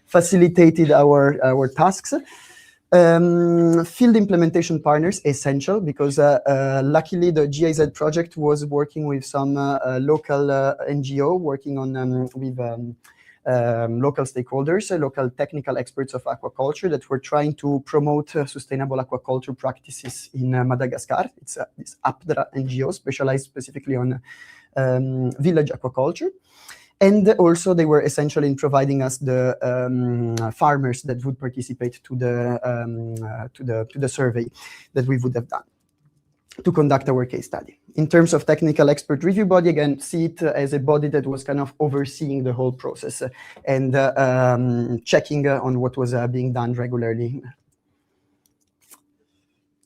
facilitated our tasks. Field implementation partners, essential, because luckily the GIZ project was working with some local NGO working on with local stakeholders, local technical experts of aquaculture that were trying to promote sustainable aquaculture practices in Madagascar. It's this APDRA NGO specialized specifically on village aquaculture. And also they were essential in providing us the farmers that would participate to the survey that we would have done to conduct our case study. In terms of technical expert review body, again, see it as a body that was kind of overseeing the whole process and checking on what was being done regularly.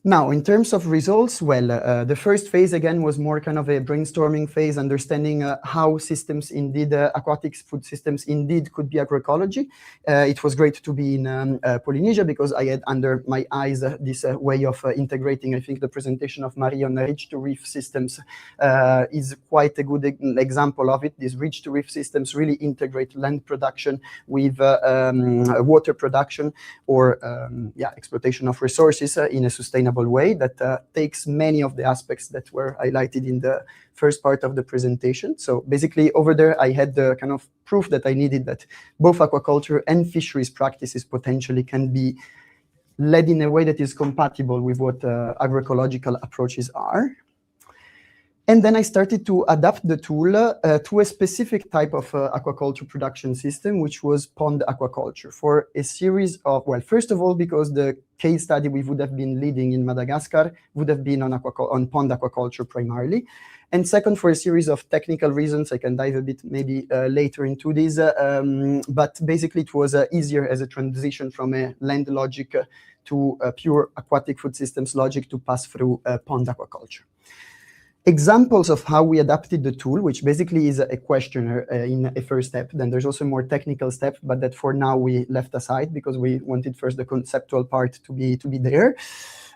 Now, in terms of results, well, the first phase, again, was more kind of a brainstorming phase, understanding how systems indeed, aquatic food systems indeed could be agroecology. It was great to be in Polynesia because I had under my eyes this way of integrating. I think the presentation of Marie on ridge-to-reef systems is quite a good example of it. These ridge-to-reef systems really integrate land production with water production or exploitation of resources in a sustainable way that takes many of the aspects that were highlighted in the first part of the presentation. So basically over there, I had the kind of proof that I needed that both aquaculture and fisheries practices potentially can be led in a way that is compatible with what agroecological approaches are. And then I started to adapt the tool to a specific type of aquaculture production system, which was pond aquaculture, for a series of, well, first of all, because the case study we would have been leading in Madagascar would have been on pond aquaculture primarily. And second, for a series of technical reasons, I can dive a bit maybe later into these, but basically it was easier as a transition from a land logic to a pure aquatic food systems logic to pass through pond aquaculture. Examples of how we adapted the tool, which basically is a questionnaire in a first step. Then there's also a more technical step, but that for now we left aside because we wanted first the conceptual part to be there.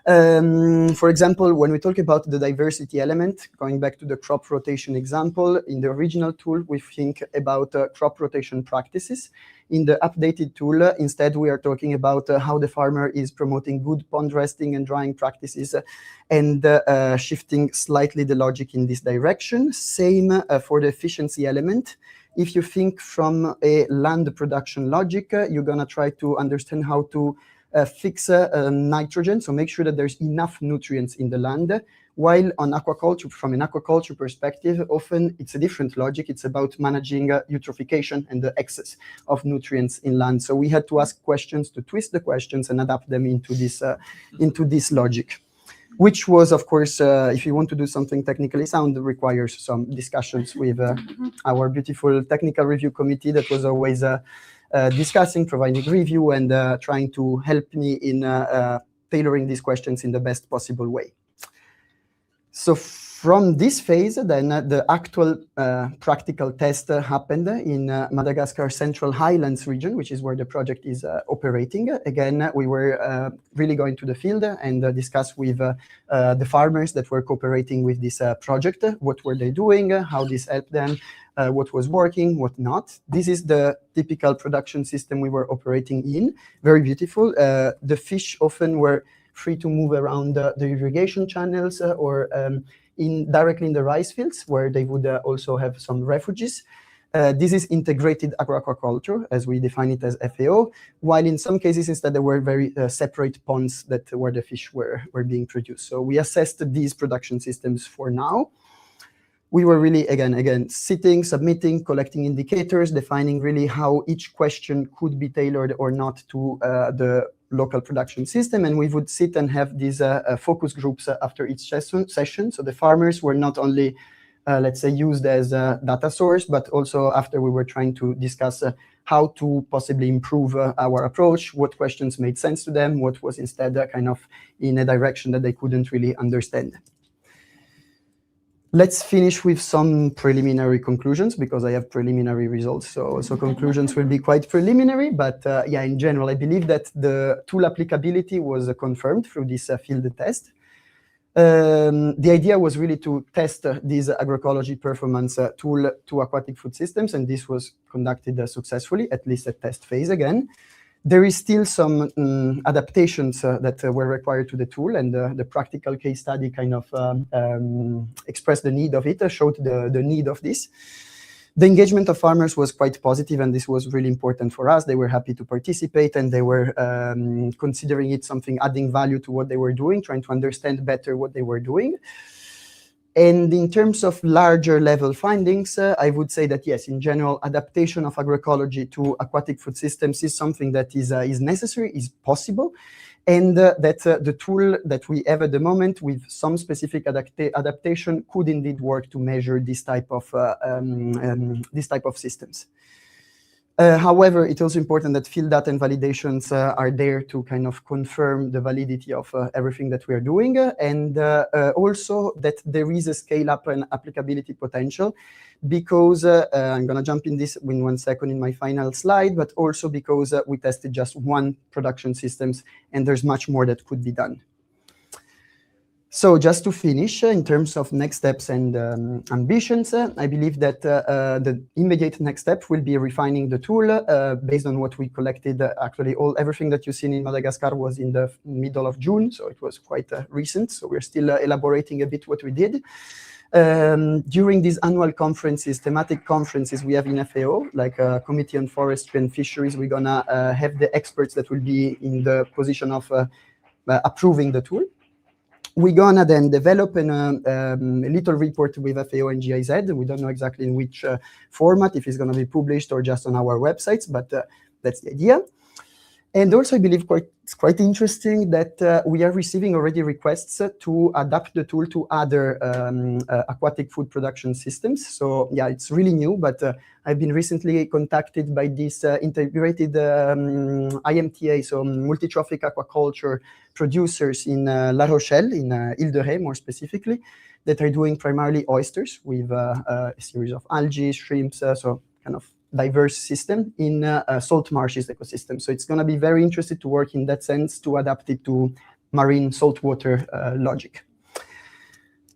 For example, when we talk about the diversity element, going back to the crop rotation example, in the original tool, we think about crop rotation practices. In the updated tool, instead, we are talking about how the farmer is promoting good pond resting and drying practices and shifting slightly the logic in this direction. Same for the efficiency element. If you think from a land production logic, you're going to try to understand how to fix nitrogen, so make sure that there's enough nutrients in the land. While on aquaculture, from an aquaculture perspective, often it's a different logic. It's about managing eutrophication and the excess of nutrients in land. So we had to ask questions, to twist the questions and adapt them into this logic, which was, of course, if you want to do something technically sound, requires some discussions with our beautiful technical review committee that was always discussing, providing review, and trying to help me in tailoring these questions in the best possible way. So from this phase, then the actual practical test happened in Madagascar Central Highlands region, which is where the project is operating. Again, we were really going to the field and discuss with the farmers that were cooperating with this project. What were they doing? How this helped them? What was working, what not. This is the typical production system we were operating in. Very beautiful. The fish often were free to move around the irrigation channels or directly in the rice fields, where they would also have some refuges. This is integrated agroaquaculture, as we define it as FAO, while in some cases instead there were very separate ponds that where the fish were being produced. So we assessed these production systems for now. We were really, again, sitting, submitting, collecting indicators, defining really how each question could be tailored or not to the local production system. And we would sit and have these focus groups after each session. So the farmers were not only, let's say, used as a data source, but also after we were trying to discuss how to possibly improve our approach, what questions made sense to them, what was instead kind of in a direction that they couldn't really understand. Let's finish with some preliminary conclusions because I have preliminary results. So conclusions will be quite preliminary, but yeah, in general, I believe that the tool applicability was confirmed through this field test. The idea was really to test this agroecology performance tool to aquatic food systems, and this was conducted successfully, at least at test phase again. There is still some adaptations that were required to the tool, and the practical case study kind of expressed the need of it, showed the need of this. The engagement of farmers was quite positive, and this was really important for us. They were happy to participate, and they were considering it something adding value to what they were doing, trying to understand better what they were doing. And in terms of larger level findings, I would say that yes, in general, adaptation of agroecology to aquatic food systems is something that is necessary, is possible, and that the tool that we have at the moment with some specific adaptation could indeed work to measure this type of systems. However, it's also important that field data and validations are there to kind of confirm the validity of everything that we are doing, and also that there is a scale-up and applicability potential, because I'm going to jump in this in 1 second in my final slide, but also because we tested just one production systems, and there's much more that could be done. So just to finish, in terms of next steps and ambitions, I believe that the immediate next step will be refining the tool based on what we collected. Actually, everything that you've seen in Madagascar was in the middle of June, so it was quite recent. So we're still elaborating a bit what we did. During these annual conferences, thematic conferences we have in FAO, like Committee on Forestry and Fisheries, we're gonna have the experts that will be in the position of approving the tool. We're gonna then develop a little report with FAO and GIZ. We don't know exactly in which format, if it's gonna be published or just on our websites, but that's the idea. And also, I believe it's quite interesting that we are receiving already requests to adapt the tool to other aquatic food production systems. So yeah, it's really new, but I've been recently contacted by this integrated IMTA, so multi-trophic aquaculture producers in La Rochelle, in Ile-de-Ré more specifically, that are doing primarily oysters with a series of algae, shrimps, so kind of diverse system in salt marshes ecosystem. So it's going to be very interesting to work in that sense to adapt it to marine saltwater logic.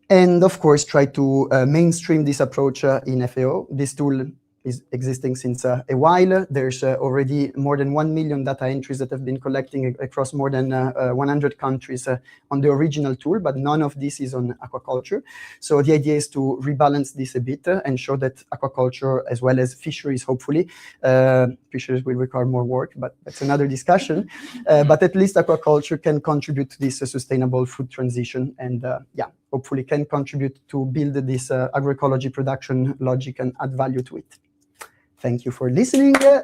And of course, try to mainstream this approach in FAO. This tool is existing since a while. There's already more than 1 million data entries that have been collecting across more than 100 countries on the original tool, but none of this is on aquaculture. So the idea is to rebalance this a bit and show that aquaculture, as well as fisheries, hopefully, fisheries will require more work, but that's another discussion. But at least aquaculture can contribute to this sustainable food transition, and yeah, hopefully can contribute to build this agroecology production logic and add value to it. Thank you for listening. Okay,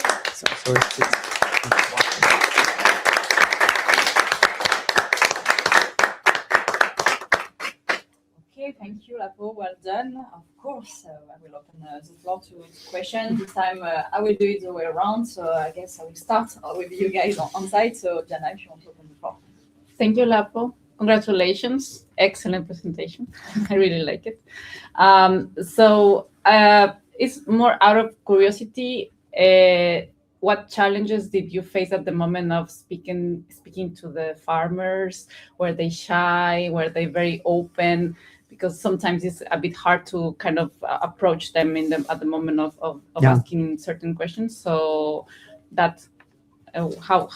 thank you, Lapo. Well done. Of course, I will open the floor to questions. This time I will do it the way around. So I guess I will start with you guys on site. So Jana, if you want to open the floor. Thank you, Lapo. Congratulations. Excellent presentation. I really like it. It's more out of curiosity. What challenges did you face at the moment of speaking to the farmers? Were they shy? Were they very open? Because sometimes it's a bit hard to kind of approach them at the moment of asking certain questions. So that how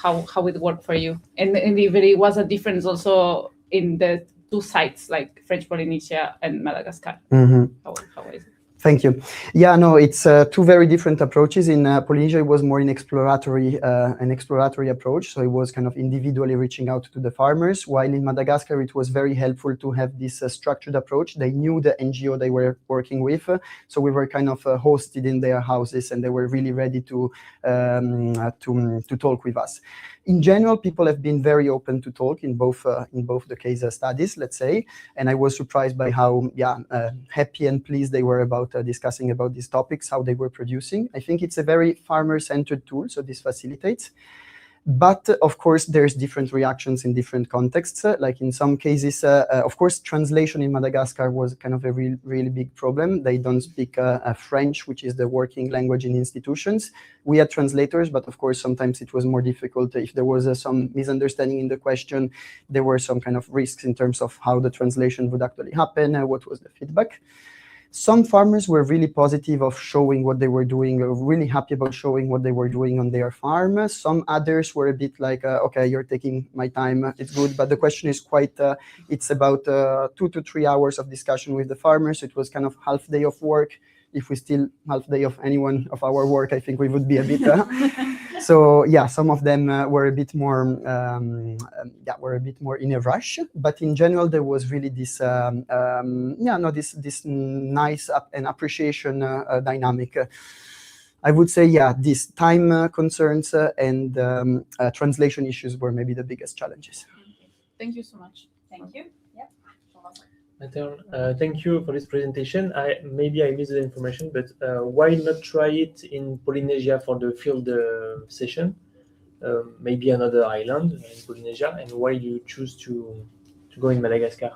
it worked for you, and if it was a difference also in the two sites, like French Polynesia and Madagascar. Mm-hmm. How is it? Thank you. Yeah, no, it's two very different approaches. In Polynesia, it was more an exploratory approach. So it was kind of individually reaching out to the farmers, while in Madagascar, it was very helpful to have this structured approach. They knew the NGO they were working with. So we were kind of hosted in their houses, and they were really ready to talk with us. In general, people have been very open to talk in both the case studies, let's say, and I was surprised by how happy and pleased they were about discussing about these topics, how they were producing. I think it's a very farmer-centered tool, so this facilitates. But of course, there's different reactions in different contexts. Like in some cases, of course, translation in Madagascar was kind of a really big problem. They don't speak French, which is the working language in institutions. We had translators, but of course, sometimes it was more difficult. If there was some misunderstanding in the question, there were some kind of risks in terms of how the translation would actually happen, what was the feedback. Some farmers were really positive of showing what they were doing, really happy about showing what they were doing on their farm. Some others were a bit like, okay, you're taking my time, it's good. But the question is quite, it's about 2 to 3 hours of discussion with the farmers. It was kind of half day of work. If we still half day of anyone of our work, I think we would be a bit. So yeah, some of them were a bit more, in a rush. But in general, there was really this, this nice and appreciation dynamic. I would say, yeah, these time concerns and translation issues were maybe the biggest challenges. Thank you so much. Thank you. Yeah. Thank you for this presentation. Maybe I missed the information, but why not try it in Polynesia for the field session? Maybe another island in Polynesia, and why do you choose to go in Madagascar?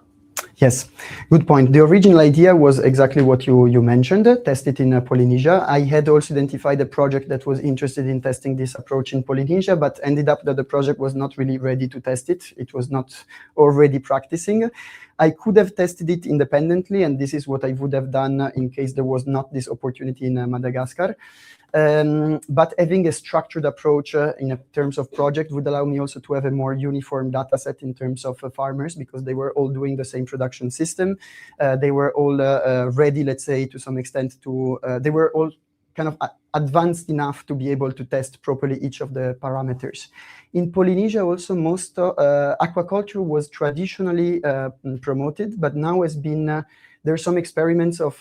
Yes, good point. The original idea was exactly what you mentioned, test it in Polynesia. I had also identified a project that was interested in testing this approach in Polynesia, but ended up that the project was not really ready to test it. It was not already practicing. I could have tested it independently, and this is what I would have done in case there was not this opportunity in Madagascar. But having a structured approach in terms of project would allow me also to have a more uniform data set in terms of farmers, because they were all doing the same production system. They were all ready, let's say, to some extent to, they were all kind of advanced enough to be able to test properly each of the parameters. In Polynesia also, most aquaculture was traditionally promoted, but now has been, there are some experiments of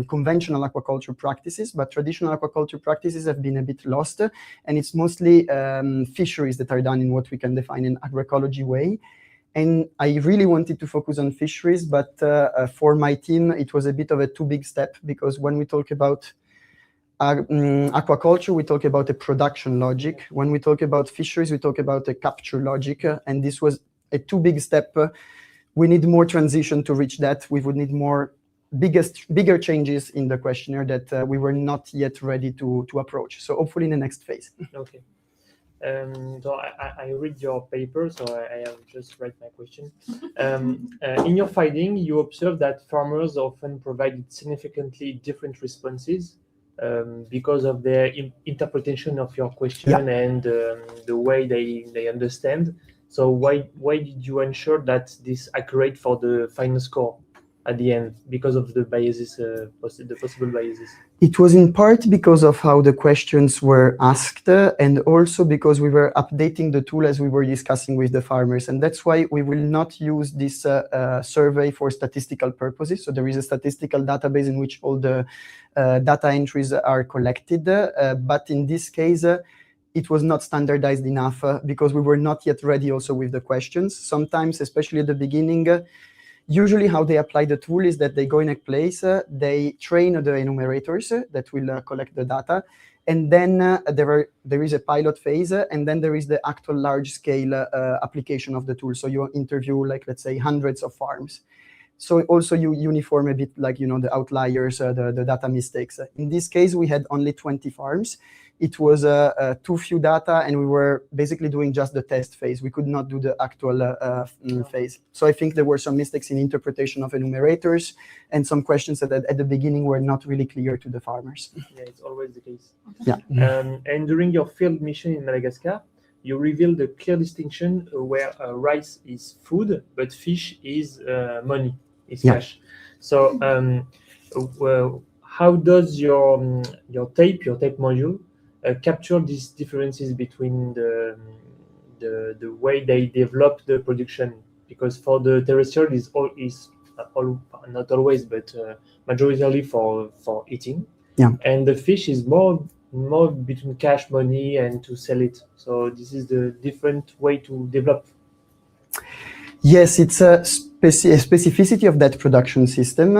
conventional aquaculture practices, but traditional aquaculture practices have been a bit lost, and it's mostly fisheries that are done in what we can define an agroecology way. And I really wanted to focus on fisheries, but for my team, it was a bit of a too big step, because when we talk about aquaculture, we talk about a production logic. When we talk about fisheries, we talk about a capture logic, and this was a too big step. We need more transition to reach that. We would need more bigger changes in the questionnaire that we were not yet ready to approach. So hopefully in the next phase. Okay. So I read your paper, so I have just read my question. In your finding, you observe that farmers often provided significantly different responses because of their interpretation of your question, yeah, and the way they understand. So why did you ensure that this accurate for the final score at the end, because of the biases, the possible biases? It was in part because of how the questions were asked, and also because we were updating the tool as we were discussing with the farmers. And that's why we will not use this survey for statistical purposes. So there is a statistical database in which all the data entries are collected. But in this case, it was not standardized enough because we were not yet ready also with the questions. Sometimes, especially at the beginning, usually how they apply the tool is that they go in a place, they train the enumerators that will collect the data, and then there is a pilot phase, and then there is the actual large-scale application of the tool. So you interview, like, let's say, hundreds of farms. So also you uniform a bit, like, the outliers, the data mistakes. In this case, we had only 20 farms. It was too few data, and we were basically doing just the test phase. We could not do the actual phase. So I think there were some mistakes in interpretation of enumerators, and some questions that at the beginning were not really clear to the farmers. Yeah, it's always the case. Yeah. And during your field mission in Madagascar, you revealed a clear distinction where rice is food, but fish is money, is cash. So how does your tape module capture these differences between the way they develop the production? Because for the terrestrial is not always, but majority for eating. Yeah. And the fish is more between cash, money, and to sell it. So this is the different way to develop. Yes, it's specificity of that production system.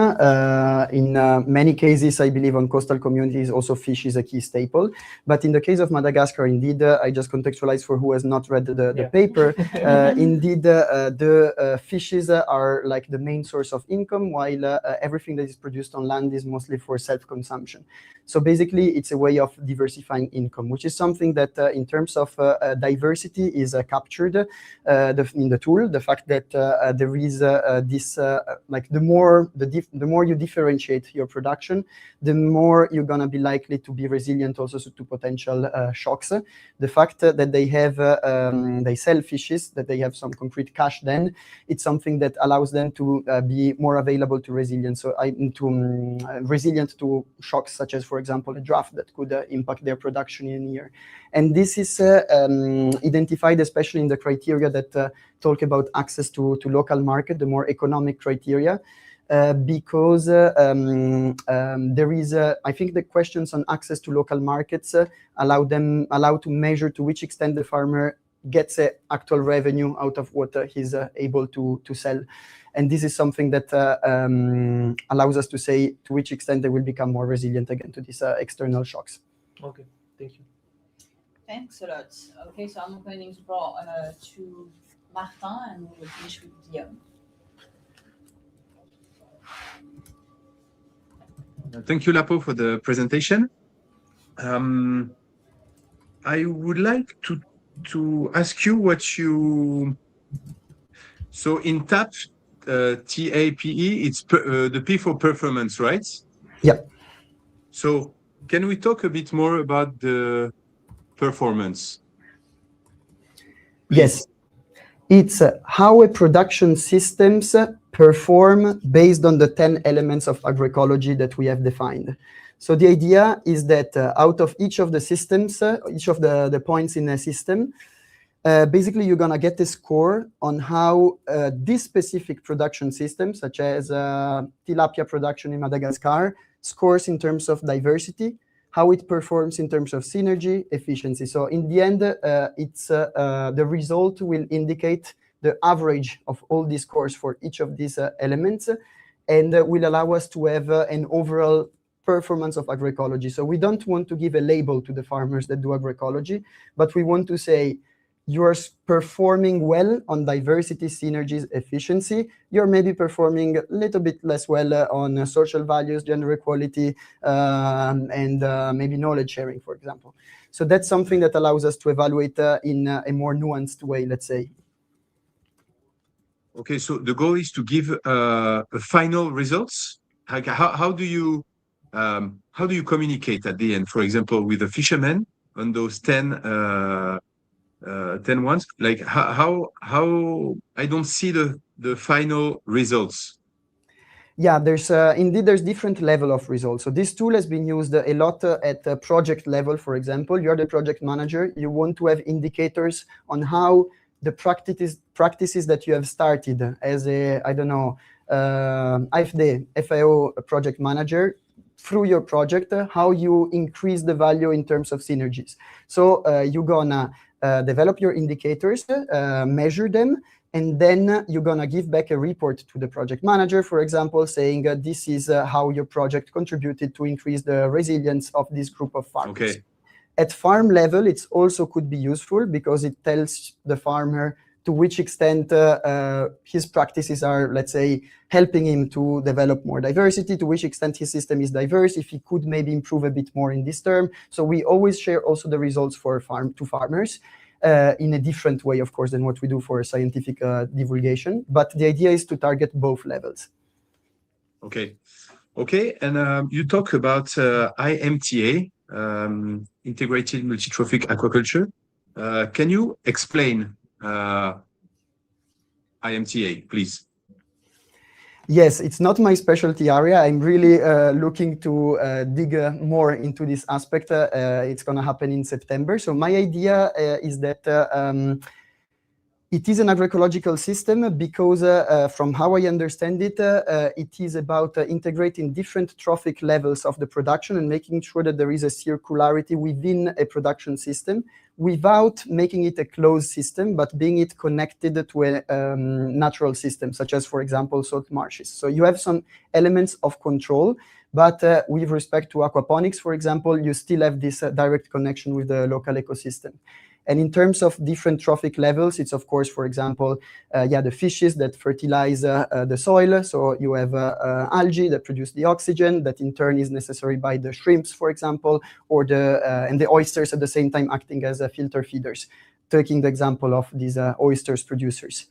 In many cases, I believe on coastal communities, also fish is a key staple. But in the case of Madagascar, indeed, I just contextualize for who has not read the paper. Indeed, the fishes are like the main source of income, while everything that is produced on land is mostly for self-consumption. So basically, it's a way of diversifying income, which is something that in terms of diversity is captured in the tool. The fact that there is this, like the more you differentiate your production, the more you're gonna be likely to be resilient also to potential shocks. The fact that they have, they sell fishes, that they have some concrete cash, then it's something that allows them to be more available to resilience. So resilient to shocks such as, for example, a drought that could impact their production in a year. And this is identified especially in the criteria that talk about access to local market, the more economic criteria, because there is, I think the questions on access to local markets allow to measure to which extent the farmer gets actual revenue out of what he's able to sell. And this is something that allows us to say to which extent they will become more resilient again to these external shocks. Okay, thank you. Thanks a lot. Okay, so I'm opening the floor to Martin, and we will finish with Guillaume. Thank you, Lapo, for the presentation. I would like to ask you what you... So in TAP, TAPE, it's the P for performance, right? Yeah. So can we talk a bit more about the performance? Please. Yes. It's how a production systems perform based on the 10 elements of agroecology that we have defined. So the idea is that out of each of the systems, each of the points in a system, basically you're gonna get a score on how this specific production system, such as tilapia production in Madagascar, scores in terms of diversity, how it performs in terms of synergy, efficiency. So in the end, it's the result will indicate the average of all these scores for each of these elements, and will allow us to have an overall performance of agroecology. So we don't want to give a label to the farmers that do agroecology, but we want to say, you're performing well on diversity, synergies, efficiency. You're maybe performing a little bit less well on social values, gender equality, and maybe knowledge sharing, for example. So that's something that allows us to evaluate in a more nuanced way, let's say. Okay, so the goal is to give a final results. Like how do you communicate at the end, for example, with the fishermen on those 10 ones? Like how I don't see the final results. Yeah, there's different level of results. So this tool has been used a lot at the project level. For example, you're the project manager. You want to have indicators on how the practices that you have started as a, I don't know, AFD, FAO project manager, through your project, how you increase the value in terms of synergies. So you're gonna develop your indicators, measure them, and then you're gonna give back a report to the project manager, for example, saying this is how your project contributed to increase the resilience of this group of farmers. Okay. At farm level, it also could be useful because it tells the farmer to which extent his practices are, let's say, helping him to develop more diversity, to which extent his system is diverse, if he could maybe improve a bit more in this term. So we always share also the results for farmers in a different way, of course, than what we do for scientific divulgation. But the idea is to target both levels. Okay. Okay, and you talk about IMTA, Integrated Multitrophic Aquaculture. Can you explain IMTA, please? Yes, it's not my specialty area. I'm really looking to dig more into this aspect. It's going to happen in September. So my idea is that It is an agroecological system because from how I understand it, it is about integrating different trophic levels of the production and making sure that there is a circularity within a production system without making it a closed system, but being it connected to a natural system, such as, for example, salt marshes. So you have some elements of control, but with respect to aquaponics, for example, you still have this direct connection with the local ecosystem. And in terms of different trophic levels, it's of course, for example, the fishes that fertilize the soil. So you have algae that produce the oxygen that in turn is necessary by the shrimps, for example, or and the oysters at the same time acting as filter feeders, taking the example of these oysters producers.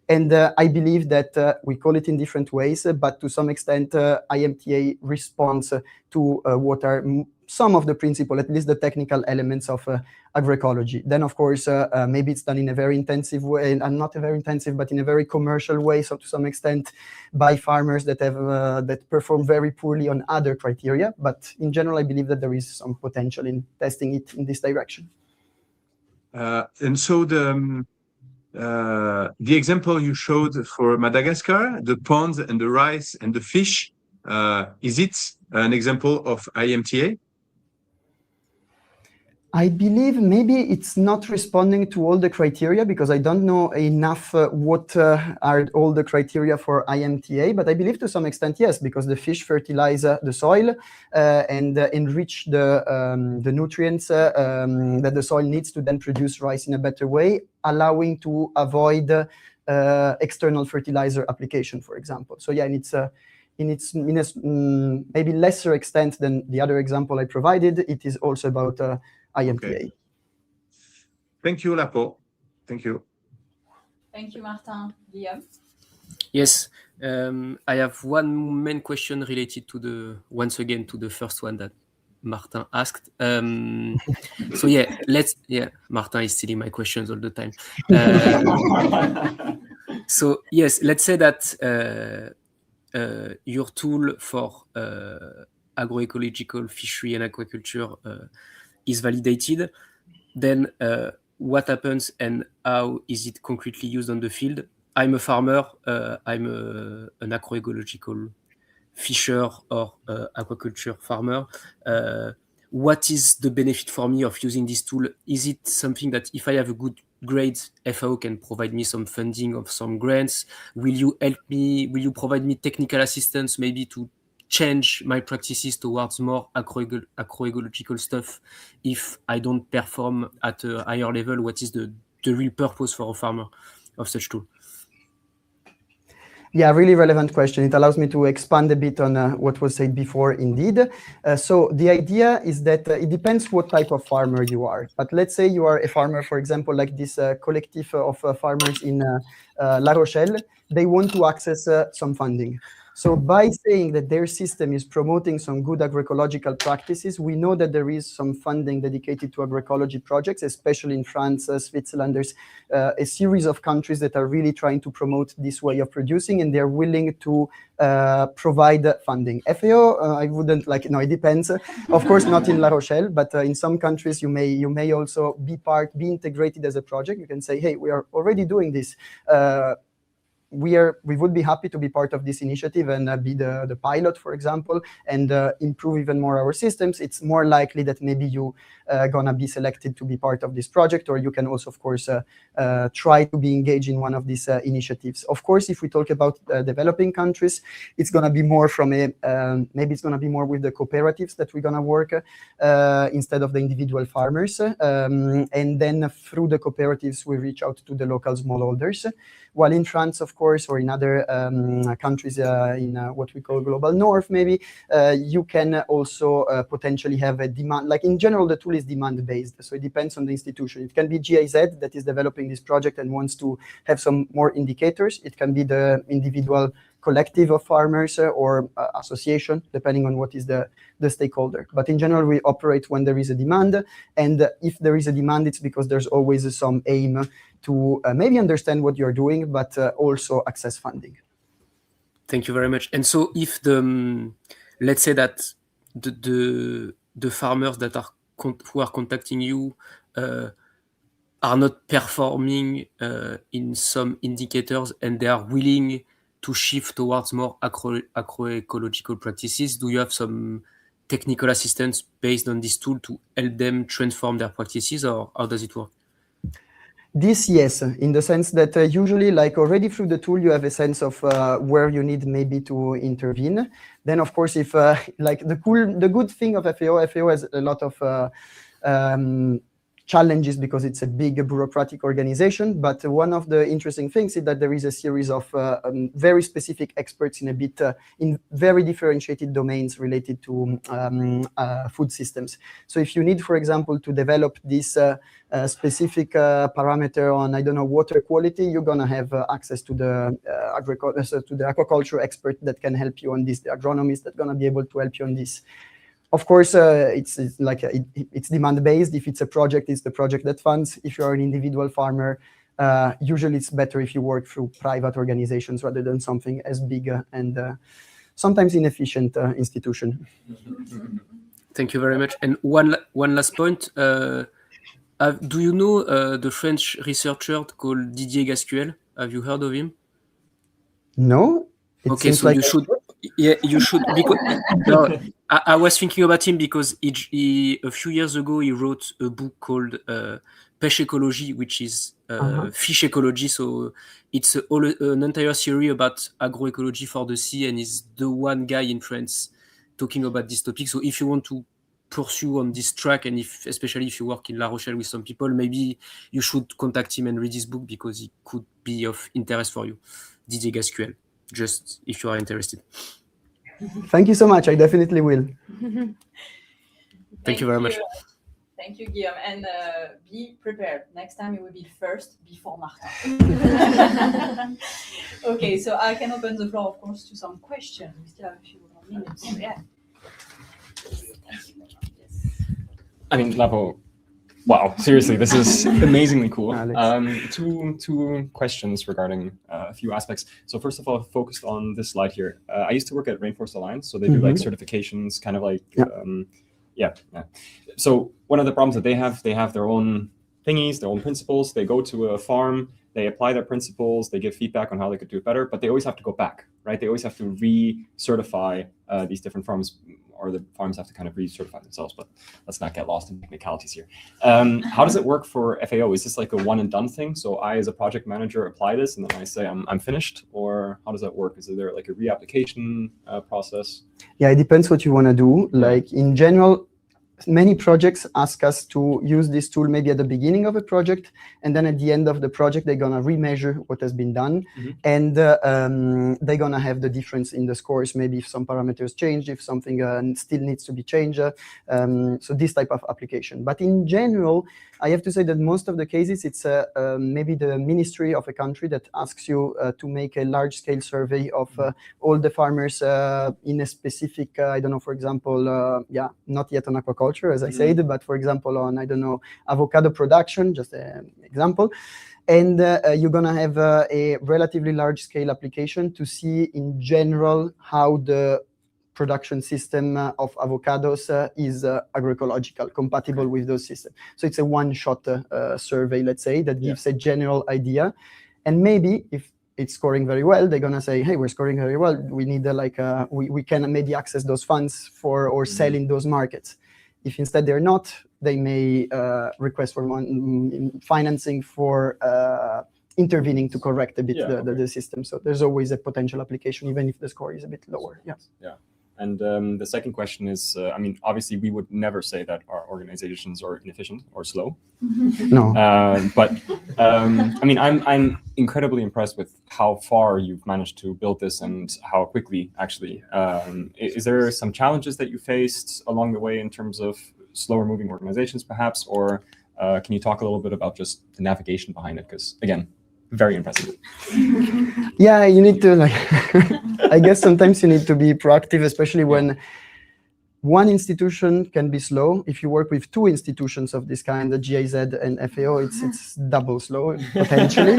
And I believe that we call it in different ways, but to some extent, IMTA responds to what are some of the principle, at least the technical elements of agroecology. Then, of course, maybe it's done in a very intensive way, and not a very intensive, but in a very commercial way. So to some extent, by farmers that have that perform very poorly on other criteria. But in general, I believe that there is some potential in testing it in this direction. And so the example you showed for Madagascar, the ponds and the rice and the fish, is it an example of IMTA? I believe maybe it's not responding to all the criteria because I don't know enough what are all the criteria for IMTA, but I believe to some extent, yes, because the fish fertilize the soil and enrich the nutrients that the soil needs to then produce rice in a better way, allowing to avoid external fertilizer application, for example. So yeah, and it's in its maybe lesser extent than the other example I provided, it is also about IMTA. Okay. Thank you, Lapo. Thank you. Thank you, Martin. Guillaume? Yes, I have one main question related to once again to the first one that Martin asked. So Martin is stealing my questions all the time. So yes, let's say that your tool for agroecological fishery and aquaculture is validated, then what happens and how is it concretely used on the field? I'm a farmer, I'm an agroecological fisher or aquaculture farmer. What is the benefit for me of using this tool? Is it something that if I have a good grade, FAO can provide me some funding of some grants? Will you help me? Will you provide me technical assistance maybe to change my practices towards more agroecological stuff if I don't perform at a higher level? What is the real purpose for a farmer of such tool? Yeah, really relevant question. It allows me to expand a bit on what was said before indeed. So the idea is that it depends what type of farmer you are. But let's say you are a farmer, for example, like this collective of farmers in La Rochelle, they want to access some funding. So by saying that their system is promoting some good agroecological practices, we know that there is some funding dedicated to agroecology projects, especially in France, Switzerland. There's a series of countries that are really trying to promote this way of producing, and they're willing to provide funding. FAO, I wouldn't like, no, it depends. Of course, not in La Rochelle, but in some countries, you may also be integrated as a project. You can say, hey, we are already doing this. We would be happy to be part of this initiative and be the pilot, for example, and improve even more our systems. It's more likely that maybe you gonna be selected to be part of this project, or you can also, of course, try to be engaged in one of these initiatives. Of course, if we talk about developing countries, it's gonna be more from maybe it's gonna be more with the cooperatives that we're gonna work instead of the individual farmers. And then through the cooperatives, we reach out to the local smallholders. While in France, of course, or in other countries in what we call global north, maybe, you can also potentially have a demand. Like in general, the tool is demand-based, so it depends on the institution. It can be GIZ that is developing this project and wants to have some more indicators. It can be the individual collective of farmers or association, depending on what is the stakeholder. But in general, we operate when there is a demand. And if there is a demand, it's because there's always some aim to maybe understand what you're doing, but also access funding. Thank you very much. And so if let's say that the farmers that are who are contacting you are not performing in some indicators and they are willing to shift towards more agroecological practices? Do you have some technical assistance based on this tool to help them transform their practices, or how does it work? This, yes, in the sense that usually, like already through the tool, you have a sense of where you need maybe to intervene. Then, of course, if like the good thing of FAO has a lot of challenges because it's a big bureaucratic organization. But one of the interesting things is that there is a series of very specific experts in a bit in very differentiated domains related to food systems. So if you need, for example, to develop this specific parameter on, I don't know, water quality, you're gonna have access to the aquaculture expert that can help you on this, the agronomist that's gonna be able to help you on this. Of course, it's like it's demand-based. If it's a project, it's the project that funds. If you're an individual farmer, usually it's better if you work through private organizations rather than something as big and sometimes inefficient institution. Thank you very much. And one last point. Do you know the French researcher called Didier Gasquel? Have you heard of him? No. Okay, so you should. Yeah, you should. Because no, I was thinking about him because he a few years ago he wrote a book called Pêche Ecology, which is fish ecology. So it's an entire theory about agroecology for the sea, and he's the one guy in France talking about this topic. So if you want to pursue on this track, and especially if you work in La Rochelle with some people, maybe you should contact him and read his book because he could be of interest for you. Didier Gasquel, just if you are interested. Thank you so much. I definitely will. Thank you very much. Thank you, Guillaume. And be prepared. Next time you will be first before Martin. Okay, so I can open the floor, of course, to some questions. We still have a few more minutes. Yeah. I mean, Lapo, wow, seriously, this is amazingly cool. Two questions regarding a few aspects. So first of all, focused on this slide here. I used to work at Rainforest Alliance, so they do like certifications, kind of like, yeah. So one of the problems that they have their own thingies, their own principles. They go to a farm, they apply their principles, they give feedback on how they could do it better, but they always have to go back, right? They always have to recertify these different farms, or the farms have to kind of recertify themselves, but let's not get lost in technicalities here. How does it work for FAO? Is this like a one and done thing? So I, as a project manager, apply this and then I say I'm finished, or how does that work? Is there like a reapplication process? Yeah, it depends what you want to do. Like in general, many projects ask us to use this tool maybe at the beginning of a project, and then at the end of the project, they're going to remeasure what has been done. And they're going to have the difference in the scores, maybe if some parameters change, if something still needs to be changed. So this type of application. But in general, I have to say that most of the cases, it's maybe the ministry of a country that asks you to make a large-scale survey of all the farmers in a specific, I don't know, for example, not yet on aquaculture, as I said, but for example, on, I don't know, avocado production, just an example. And you're going to have a relatively large-scale application to see in general how the production system of avocados is agroecological, compatible with those systems. So it's a one-shot survey, let's say, that gives a general idea. And maybe if it's scoring very well, they're going to say, hey, we're scoring very well. We need we can maybe access those funds for or sell in those markets. If instead they're not, they may request for financing for intervening to correct a bit the system. So there's always a potential application, even if the score is a bit lower. Yes. Yeah. And the second question is, I mean, obviously, we would never say that our organizations are inefficient or slow. No. But I mean, I'm incredibly impressed with how far you've managed to build this and how quickly, actually. Is there some challenges that you faced along the way in terms of slower moving organizations, perhaps? Or can you talk a little bit about just the navigation behind it? Because, again, very impressive. Yeah, you need to I guess sometimes you need to be proactive, especially when one institution can be slow. If you work with two institutions of this kind, the GIZ and FAO, it's double slow potentially.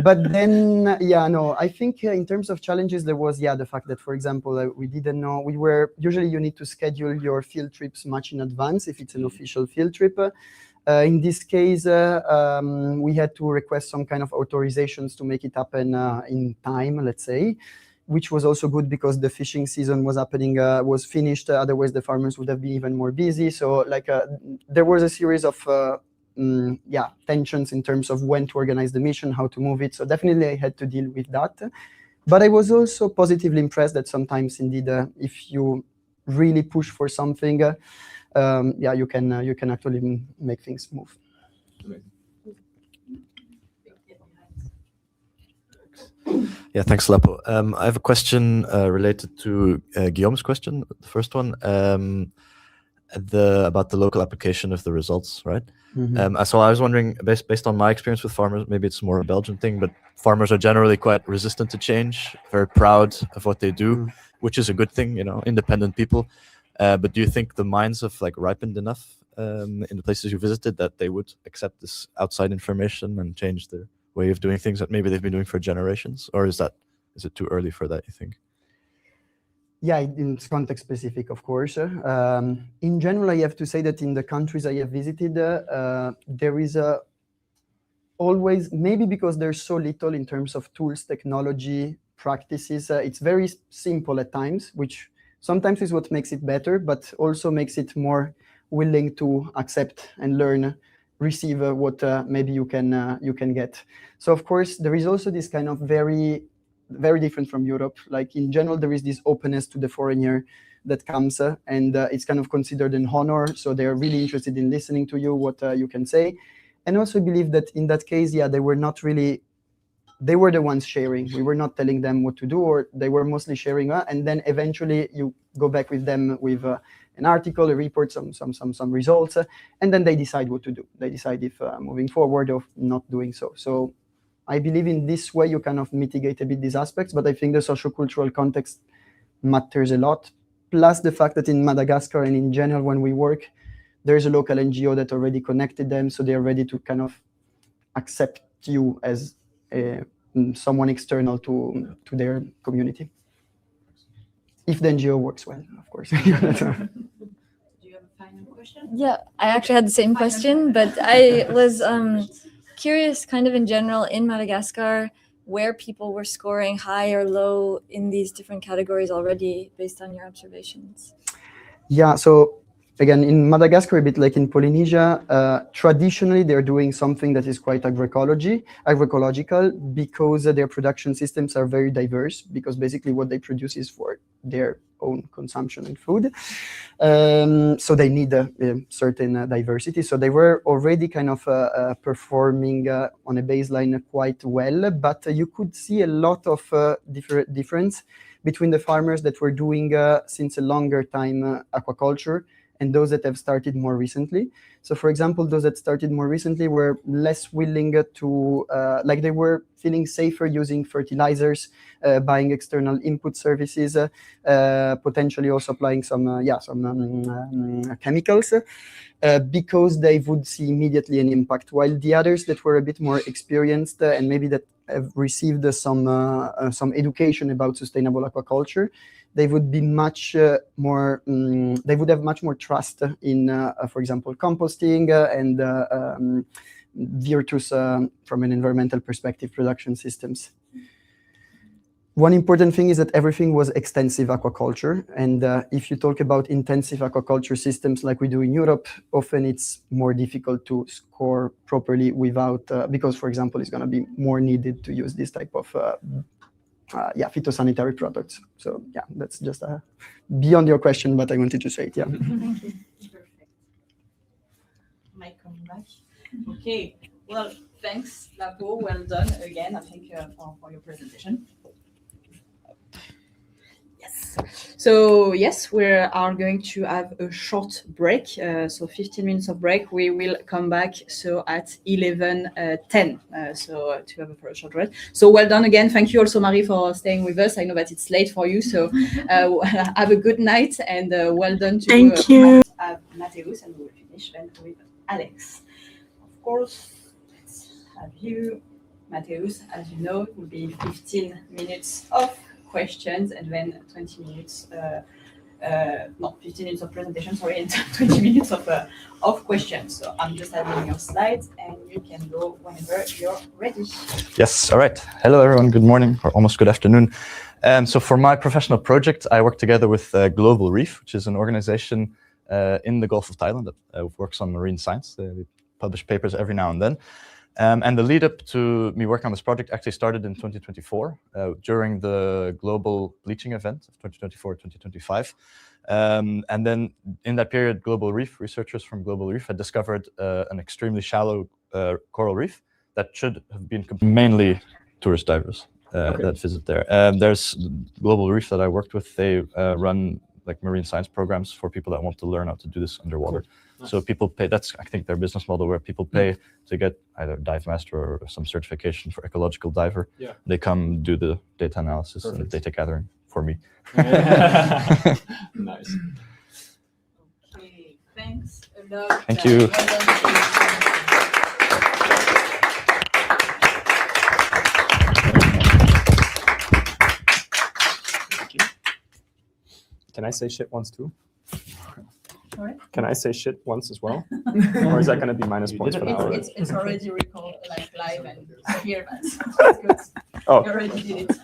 But then, I think in terms of challenges, there was, the fact that, for example, we didn't know, usually you need to schedule your field trips much in advance if it's an official field trip. In this case, we had to request some kind of authorizations to make it happen in time, let's say, which was also good because the fishing season was happening, was finished. Otherwise, the farmers would have been even more busy. So, like, there was a series of tensions in terms of when to organize the mission, how to move it. So definitely, I had to deal with that. But I was also positively impressed that sometimes, indeed, if you really push for something, you can actually make things move. Yeah, thanks, Lapo. I have a question related to Guillaume's question, the first one, about the local application of the results, right? Mm-hmm. So I was wondering, based on my experience with farmers, maybe it's more a Belgian thing, but farmers are generally quite resistant to change, very proud of what they do, which is a good thing, you know, independent people. But do you think the minds have like ripened enough in the places you visited that they would accept this outside information and change their way of doing things that maybe they've been doing for generations? Or is it too early for that, you think? Yeah, it's context specific, of course. In general, I have to say that in the countries I have visited, there is always, maybe because there's so little in terms of tools, technology, practices, it's very simple at times, which sometimes is what makes it better, but also makes it more willing to accept and learn, receive what maybe you can get. So of course, there is also this kind of very different from Europe. Like in general, there is this openness to the foreigner that comes, and it's kind of considered an honor. So they're really interested in listening to you, what you can say. And also believe that in that case, they were not really, they were the ones sharing. We were not telling them what to do, or they were mostly sharing. And then eventually you go back with them with an article, a report, some results, and then they decide what to do. They decide if moving forward or not doing so. So I believe in this way you kind of mitigate a bit these aspects, but I think the sociocultural context matters a lot. Plus the fact that in Madagascar and in general, when we work, there's a local NGO that already connected them, so they're ready to kind of accept you as someone external to their community. If the NGO works well, of course. Do you have a final question? Yeah, I actually had the same question, but I was curious kind of in general in Madagascar where people were scoring high or low in these different categories already based on your observations. Yeah, so again, in Madagascar, a bit like in Polynesia, traditionally they're doing something that is quite agroecological because their production systems are very diverse, because basically what they produce is for their own consumption and food. So they need a certain diversity. So they were already kind of performing on a baseline quite well, but you could see a lot of difference between the farmers that were doing since a longer time aquaculture and those that have started more recently. So for example, those that started more recently were less willing to, like they were feeling safer using fertilizers, buying external input services, potentially also applying some chemicals, because they would see immediately an impact. While the others that were a bit more experienced and maybe that have received some education about sustainable aquaculture, they would be much more, they would have much more trust in, for example, composting and virtuous, from an environmental perspective, production systems. One important thing is that everything was extensive aquaculture. And if you talk about intensive aquaculture systems like we do in Europe, often it's more difficult to score properly without, because, for example, it's going to be more needed to use this type of phytosanitary products. So yeah, that's just beyond your question, but I wanted to say it. Yeah. Thank you. Perfect. Might come back. Okay. Well, thanks, Lapo. Well done again. I think for your presentation. Yes. So yes, we are going to have a short break. So 15 minutes of break. We will come back so at 11:10. So to have a short rest. So well done again. Thank you also, Marie, for staying with us. I know that it's late for you, so have a good night and well done to Thank you. Mateus, and we will finish then with Alex. Of course, let's have you, Mateus. As you know, it will be 15 minutes of questions and then 20 minutes not 15 minutes of presentation, sorry, 20 minutes of questions. So I'm just adding your slides and you can go whenever you're ready. Yes, all right. Hello, everyone. Good morning, or almost good afternoon. So for my professional project, I work together with Global Reef, which is an organization in the Gulf of Thailand that works on marine science. They publish papers every now and then. And the lead up to me working on this project actually started in 2024 during the global bleaching event of 2024-2025. And then in that period, Global Reef researchers from Global Reef had discovered an extremely shallow coral reef that should have been mainly tourist divers that visit there. There's Global Reef that I worked with. They run like marine science programs for people that want to learn how to do this underwater. Cool. Nice. So people pay, that's I think their business model, where people pay to get either dive master or some certification for ecological diver. Yeah. They come do the data analysis and data gathering for me. Nice. Okay, thanks a lot. Thank you. Can I say shit once too? Sorry? Can I say shit once as well? Or is that going to be minus points for that? It's already recorded like live and here, but it's good. Oh. You already did it.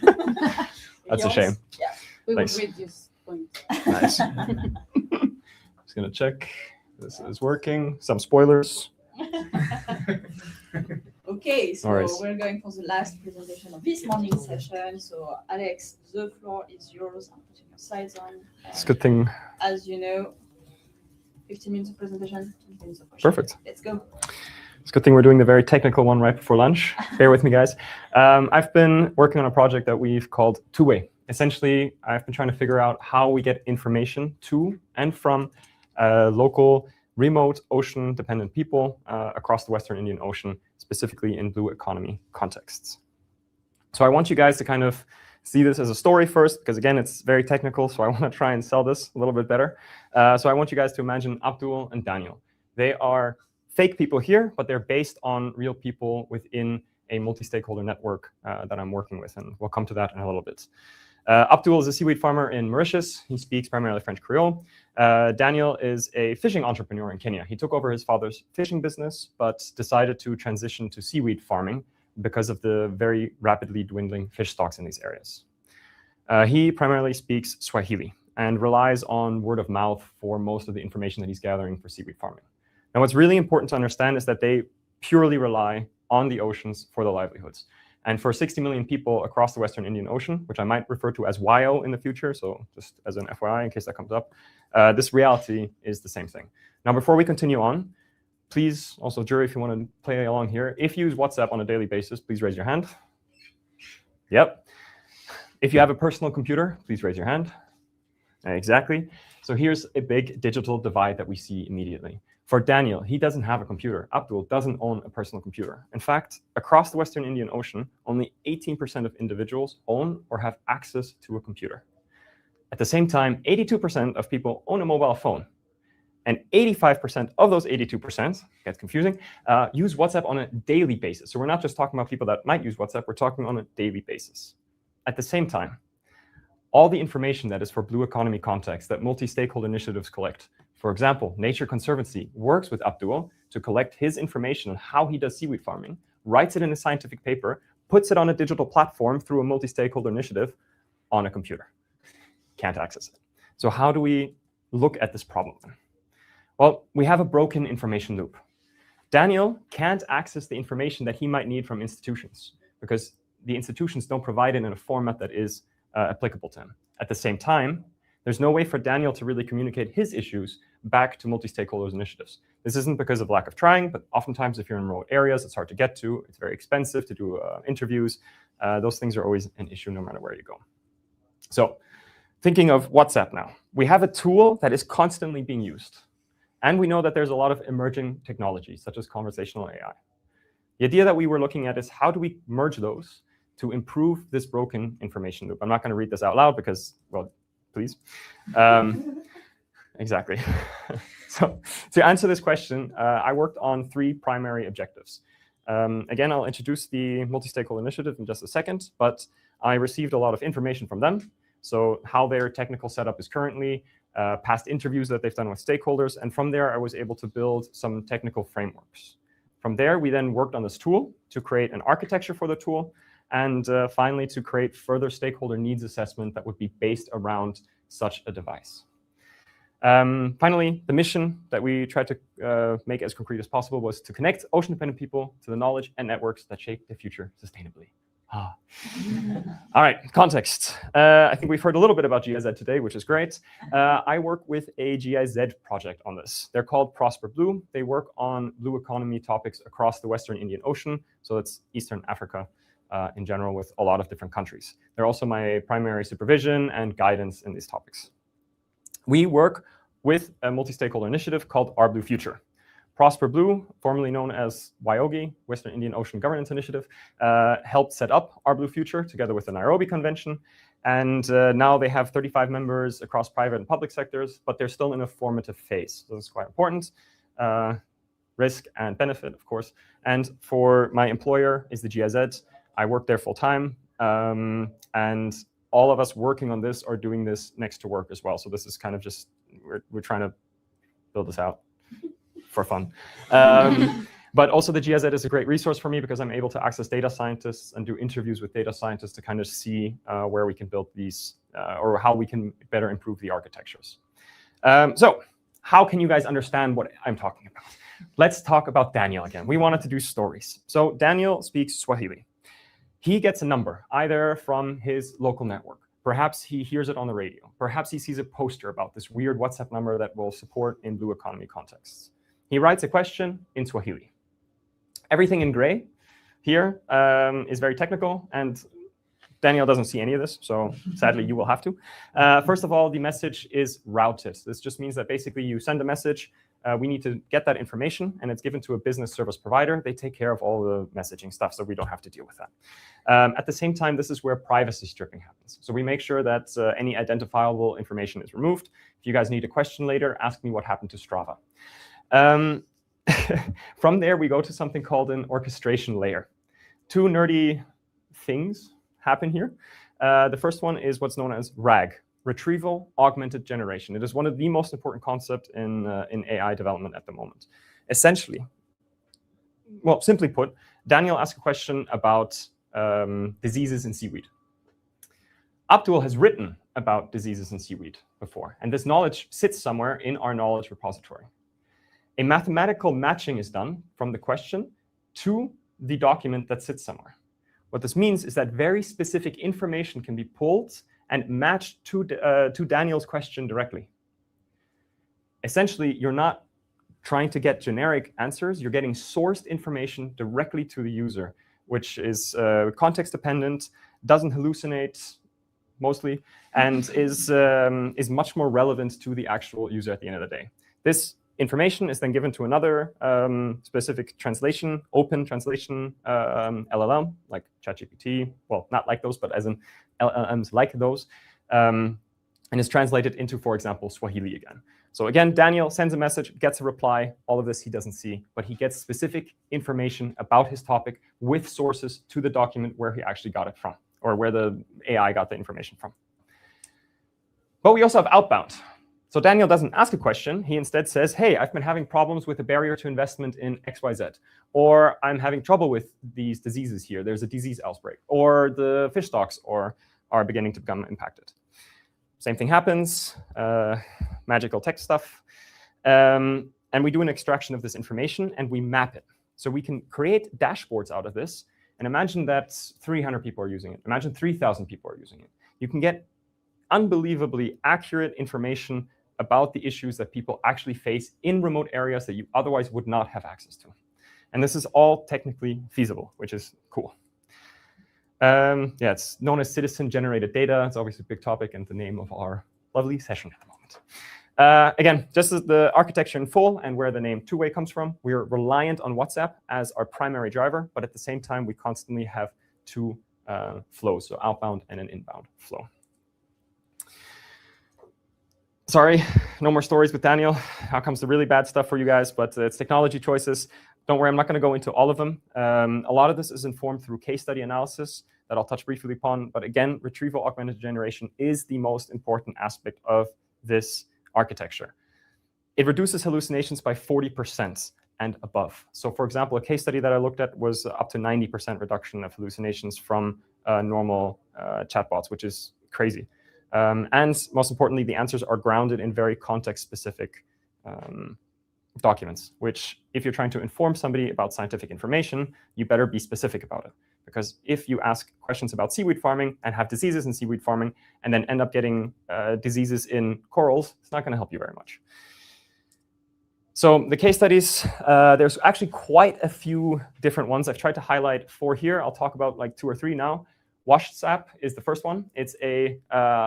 That's a shame. Yeah. We will read this point. Nice. Just going to check. This is working. Some spoilers. Okay, so right. We're going for the last presentation of this morning session. So Alex, the floor is yours. I'm putting your slides on. It's a good thing. As you know, 15 minutes of presentation, 20 minutes of questions. Perfect. Let's go. It's a good thing we're doing the very technical one right before lunch. Bear with me, guys. I've been working on a project that we've called Two-Way. Essentially, I've been trying to figure out how we get information to and from local, remote, ocean-dependent people across the Western Indian Ocean, specifically in blue economy contexts. So I want you guys to kind of see this as a story first, because again, it's very technical, so I want to try and sell this a little bit better. So I want you guys to imagine Abdul and Daniel. They are fake people here, but they're based on real people within a multi-stakeholder network that I'm working with, and we'll come to that in a little bit. Abdul is a seaweed farmer in Mauritius. He speaks primarily French Creole. Daniel is a fishing entrepreneur in Kenya. He took over his father's fishing business, but decided to transition to seaweed farming because of the very rapidly dwindling fish stocks in these areas. He primarily speaks Swahili and relies on word of mouth for most of the information that he's gathering for seaweed farming. Now, what's really important to understand is that they purely rely on the oceans for their livelihoods. And for 60 million people across the Western Indian Ocean, which I might refer to as WIO in the future, so just as an FYI in case that comes up, this reality is the same thing. Now, before we continue on, please, also jury, if you want to play along here, if you use WhatsApp on a daily basis, please raise your hand. Yep. If you have a personal computer, please raise your hand. Exactly. So here's a big digital divide that we see immediately. For Daniel, he doesn't have a computer. Abdul doesn't own a personal computer. In fact, across the Western Indian Ocean, only 18% of individuals own or have access to a computer. At the same time, 82% of people own a mobile phone. And 85% of those 82%, gets confusing, use WhatsApp on a daily basis. So we're not just talking about people that might use WhatsApp, we're talking on a daily basis. At the same time, all the information that is for blue economy context that multi-stakeholder initiatives collect. For example, Nature Conservancy works with Abdul to collect his information on how he does seaweed farming, writes it in a scientific paper, puts it on a digital platform through a multi-stakeholder initiative on a computer. Can't access it. So how do we look at this problem? Well, we have a broken information loop. Daniel can't access the information that he might need from institutions because the institutions don't provide it in a format that is applicable to him. At the same time, there's no way for Daniel to really communicate his issues back to multi-stakeholders initiatives. This isn't because of lack of trying, but oftentimes if you're in remote areas, it's hard to get to. It's very expensive to do interviews. Those things are always an issue no matter where you go. So thinking of WhatsApp now, we have a tool that is constantly being used. And we know that there's a lot of emerging technologies, such as conversational AI. The idea that we were looking at is how do we merge those to improve this broken information loop? I'm not going to read this out loud because, well, please. Exactly. So to answer this question, I worked on 3 primary objectives. Again, I'll introduce the multi-stakeholder initiative in just a second, but I received a lot of information from them. So how their technical setup is currently, past interviews that they've done with stakeholders. And from there, I was able to build some technical frameworks. From there, we then worked on this tool to create an architecture for the tool, and finally to create further stakeholder needs assessment that would be based around such a device. Finally, the mission that we tried to make as concrete as possible was to connect ocean-dependent people to the knowledge and networks that shape the future sustainably. All right, context. I think we've heard a little bit about GIZ today, which is great. I work with a GIZ project on this. They're called Prosper Blue. They work on blue economy topics across the Western Indian Ocean. So that's Eastern Africa in general, with a lot of different countries. They're also my primary supervision and guidance in these topics. We work with a multi-stakeholder initiative called Our Blue Future. Prosper Blue, formerly known as WIOGI, Western Indian Ocean Governance Initiative, helped set up Our Blue Future together with the Nairobi Convention. And now they have 35 members across private and public sectors, but they're still in a formative phase. So this is quite important. Risk and benefit, of course. And for my employer is the GIZ. I work there full time. And all of us working on this are doing this next to work as well. So this is kind of just, we're trying to build this out for fun. But also the GIZ is a great resource for me because I'm able to access data scientists and do interviews with data scientists to kind of see where we can build these or how we can better improve the architectures. So how can you guys understand what I'm talking about? Let's talk about Daniel again. We wanted to do stories. So Daniel speaks Swahili. He gets a number, either from his local network. Perhaps he hears it on the radio. Perhaps he sees a poster about this weird WhatsApp number that will support in blue economy contexts. He writes a question in Swahili. Everything in gray here is very technical, and Daniel doesn't see any of this, so sadly you will have to. First of all, the message is routed. This just means that basically you send a message, we need to get that information, and it's given to a business service provider. They take care of all the messaging stuff, so we don't have to deal with that. At the same time, this is where privacy stripping happens. So we make sure that any identifiable information is removed. If you guys need a question later, ask me what happened to Strava. From there, we go to something called an orchestration layer. Two nerdy things happen here. The first one is what's known as RAG, Retrieval Augmented Generation. It is one of the most important concepts in AI development at the moment. Essentially, well, simply put, Daniel asked a question about diseases in seaweed. Abdul has written about diseases in seaweed before, and this knowledge sits somewhere in our knowledge repository. A mathematical matching is done from the question to the document that sits somewhere. What this means is that very specific information can be pulled and matched to Daniel's question directly. Essentially, you're not trying to get generic answers. You're getting sourced information directly to the user, which is context dependent, doesn't hallucinate mostly, and is much more relevant to the actual user at the end of the day. This information is then given to another specific translation, open translation LLM, like ChatGPT. Well, not like those, but as in LLMs like those, and is translated into, for example, Swahili again. So again, Daniel sends a message, gets a reply. All of this he doesn't see, but he gets specific information about his topic with sources to the document where he actually got it from, or where the AI got the information from. But we also have outbound. So Daniel doesn't ask a question. He instead says, hey, I've been having problems with a barrier to investment in XYZ, or I'm having trouble with these diseases here. There's a disease outbreak, or the fish stocks are beginning to become impacted. Same thing happens, magical text stuff. And we do an extraction of this information, and we map it. So we can create dashboards out of this. And imagine that 300 people are using it. Imagine 3,000 people are using it. You can get unbelievably accurate information about the issues that people actually face in remote areas that you otherwise would not have access to. And this is all technically feasible, which is cool. Yeah, it's known as citizen-generated data. It's obviously a big topic and the name of our lovely session at the moment. Again, just as the architecture in full and where the name two-way comes from, we're reliant on WhatsApp as our primary driver, but at the same time, we constantly have two flows, so outbound and an inbound flow. Sorry, no more stories with Daniel. Now comes the really bad stuff for you guys, but it's technology choices. Don't worry, I'm not going to go into all of them. A lot of this is informed through case study analysis that I'll touch briefly upon. But again, retrieval augmented generation is the most important aspect of this architecture. It reduces hallucinations by 40% and above. So for example, a case study that I looked at was up to 90% reduction of hallucinations from normal chatbots, which is crazy. And most importantly, the answers are grounded in very context-specific documents, which if you're trying to inform somebody about scientific information, you better be specific about it. Because if you ask questions about seaweed farming and have diseases in seaweed farming and then end up getting diseases in corals, it's not going to help you very much. So the case studies, there's actually quite a few different ones. I've tried to highlight 4 here. I'll talk about like 2 or 3 now. WashSap is the first one. It's a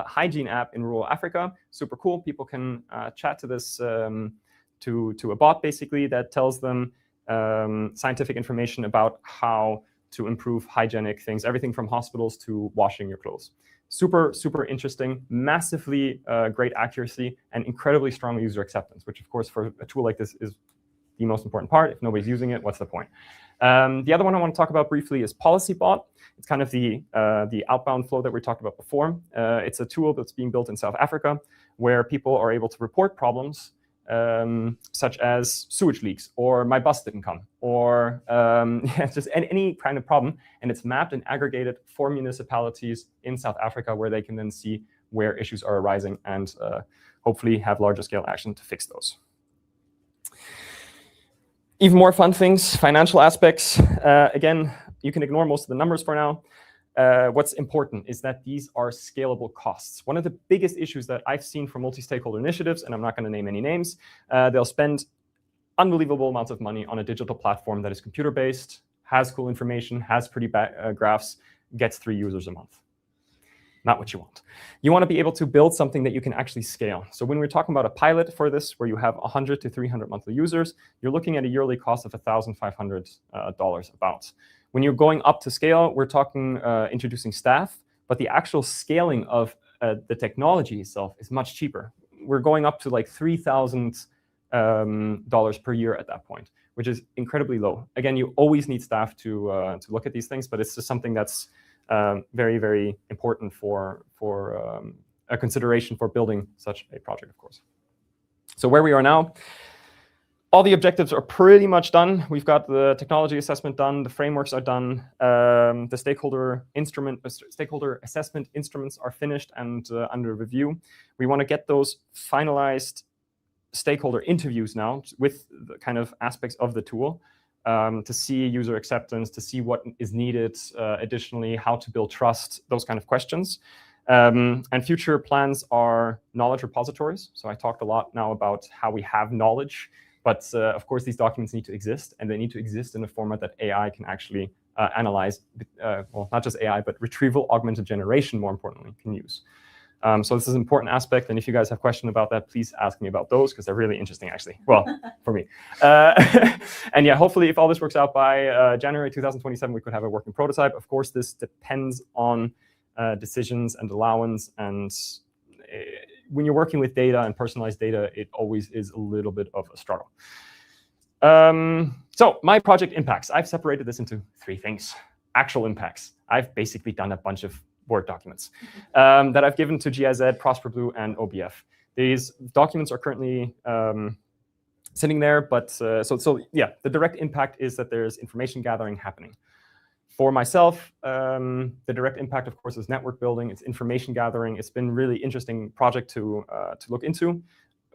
hygiene app in rural Africa. Super cool. People can chat to this, to a bot basically that tells them scientific information about how to improve hygienic things, everything from hospitals to washing your clothes. Super, super interesting, massively great accuracy, and incredibly strong user acceptance, which of course for a tool like this is the most important part. If nobody's using it, what's the point? The other one I want to talk about briefly is PolicyBot. It's kind of the outbound flow that we talked about before. It's a tool that's being built in South Africa where people are able to report problems such as sewage leaks, or my bus didn't come, or just any kind of problem. And it's mapped and aggregated for municipalities in South Africa where they can then see where issues are arising and hopefully have larger scale action to fix those. Even more fun things, financial aspects. Again, you can ignore most of the numbers for now. What's important is that these are scalable costs. One of the biggest issues that I've seen for multi-stakeholder initiatives, and I'm not going to name any names, they'll spend unbelievable amounts of money on a digital platform that is computer-based, has cool information, has pretty graphs, gets 3 users a month. Not what you want. You want to be able to build something that you can actually scale. So when we're talking about a pilot for this, where you have 100 to 300 monthly users, you're looking at a yearly cost of $1,500 about. When you're going up to scale, we're talking introducing staff, but the actual scaling of the technology itself is much cheaper. We're going up to like $3,000 per year at that point, which is incredibly low. Again, you always need staff to look at these things, but it's just something that's very, very important for a consideration for building such a project, of course. So where we are now, all the objectives are pretty much done. We've got the technology assessment done, the frameworks are done, the stakeholder assessment instruments are finished and under review. We want to get those finalized stakeholder interviews now with the kind of aspects of the tool to see user acceptance, to see what is needed additionally, how to build trust, those kind of questions. And future plans are knowledge repositories. So I talked a lot now about how we have knowledge. But of course, these documents need to exist, and they need to exist in a format that AI can actually analyze, well, not just AI, but retrieval augmented generation, more importantly, can use. So this is an important aspect, and if you guys have questions about that, please ask me about those, because they're really interesting, actually. Well, for me. And yeah, hopefully, if all this works out by January 2027, we could have a working prototype. Of course, this depends on decisions and allowance, and when you're working with data and personalized data, it always is a little bit of a struggle. So my project impacts. I've separated this into 3 things. Actual impacts. I've basically done a bunch of Word documents that I've given to GIZ, Prosper Blue, and OBF. These documents are currently sitting there, but so yeah, the direct impact is that there's information gathering happening. For myself, the direct impact, of course, is network building. It's information gathering. It's been a really interesting project to look into.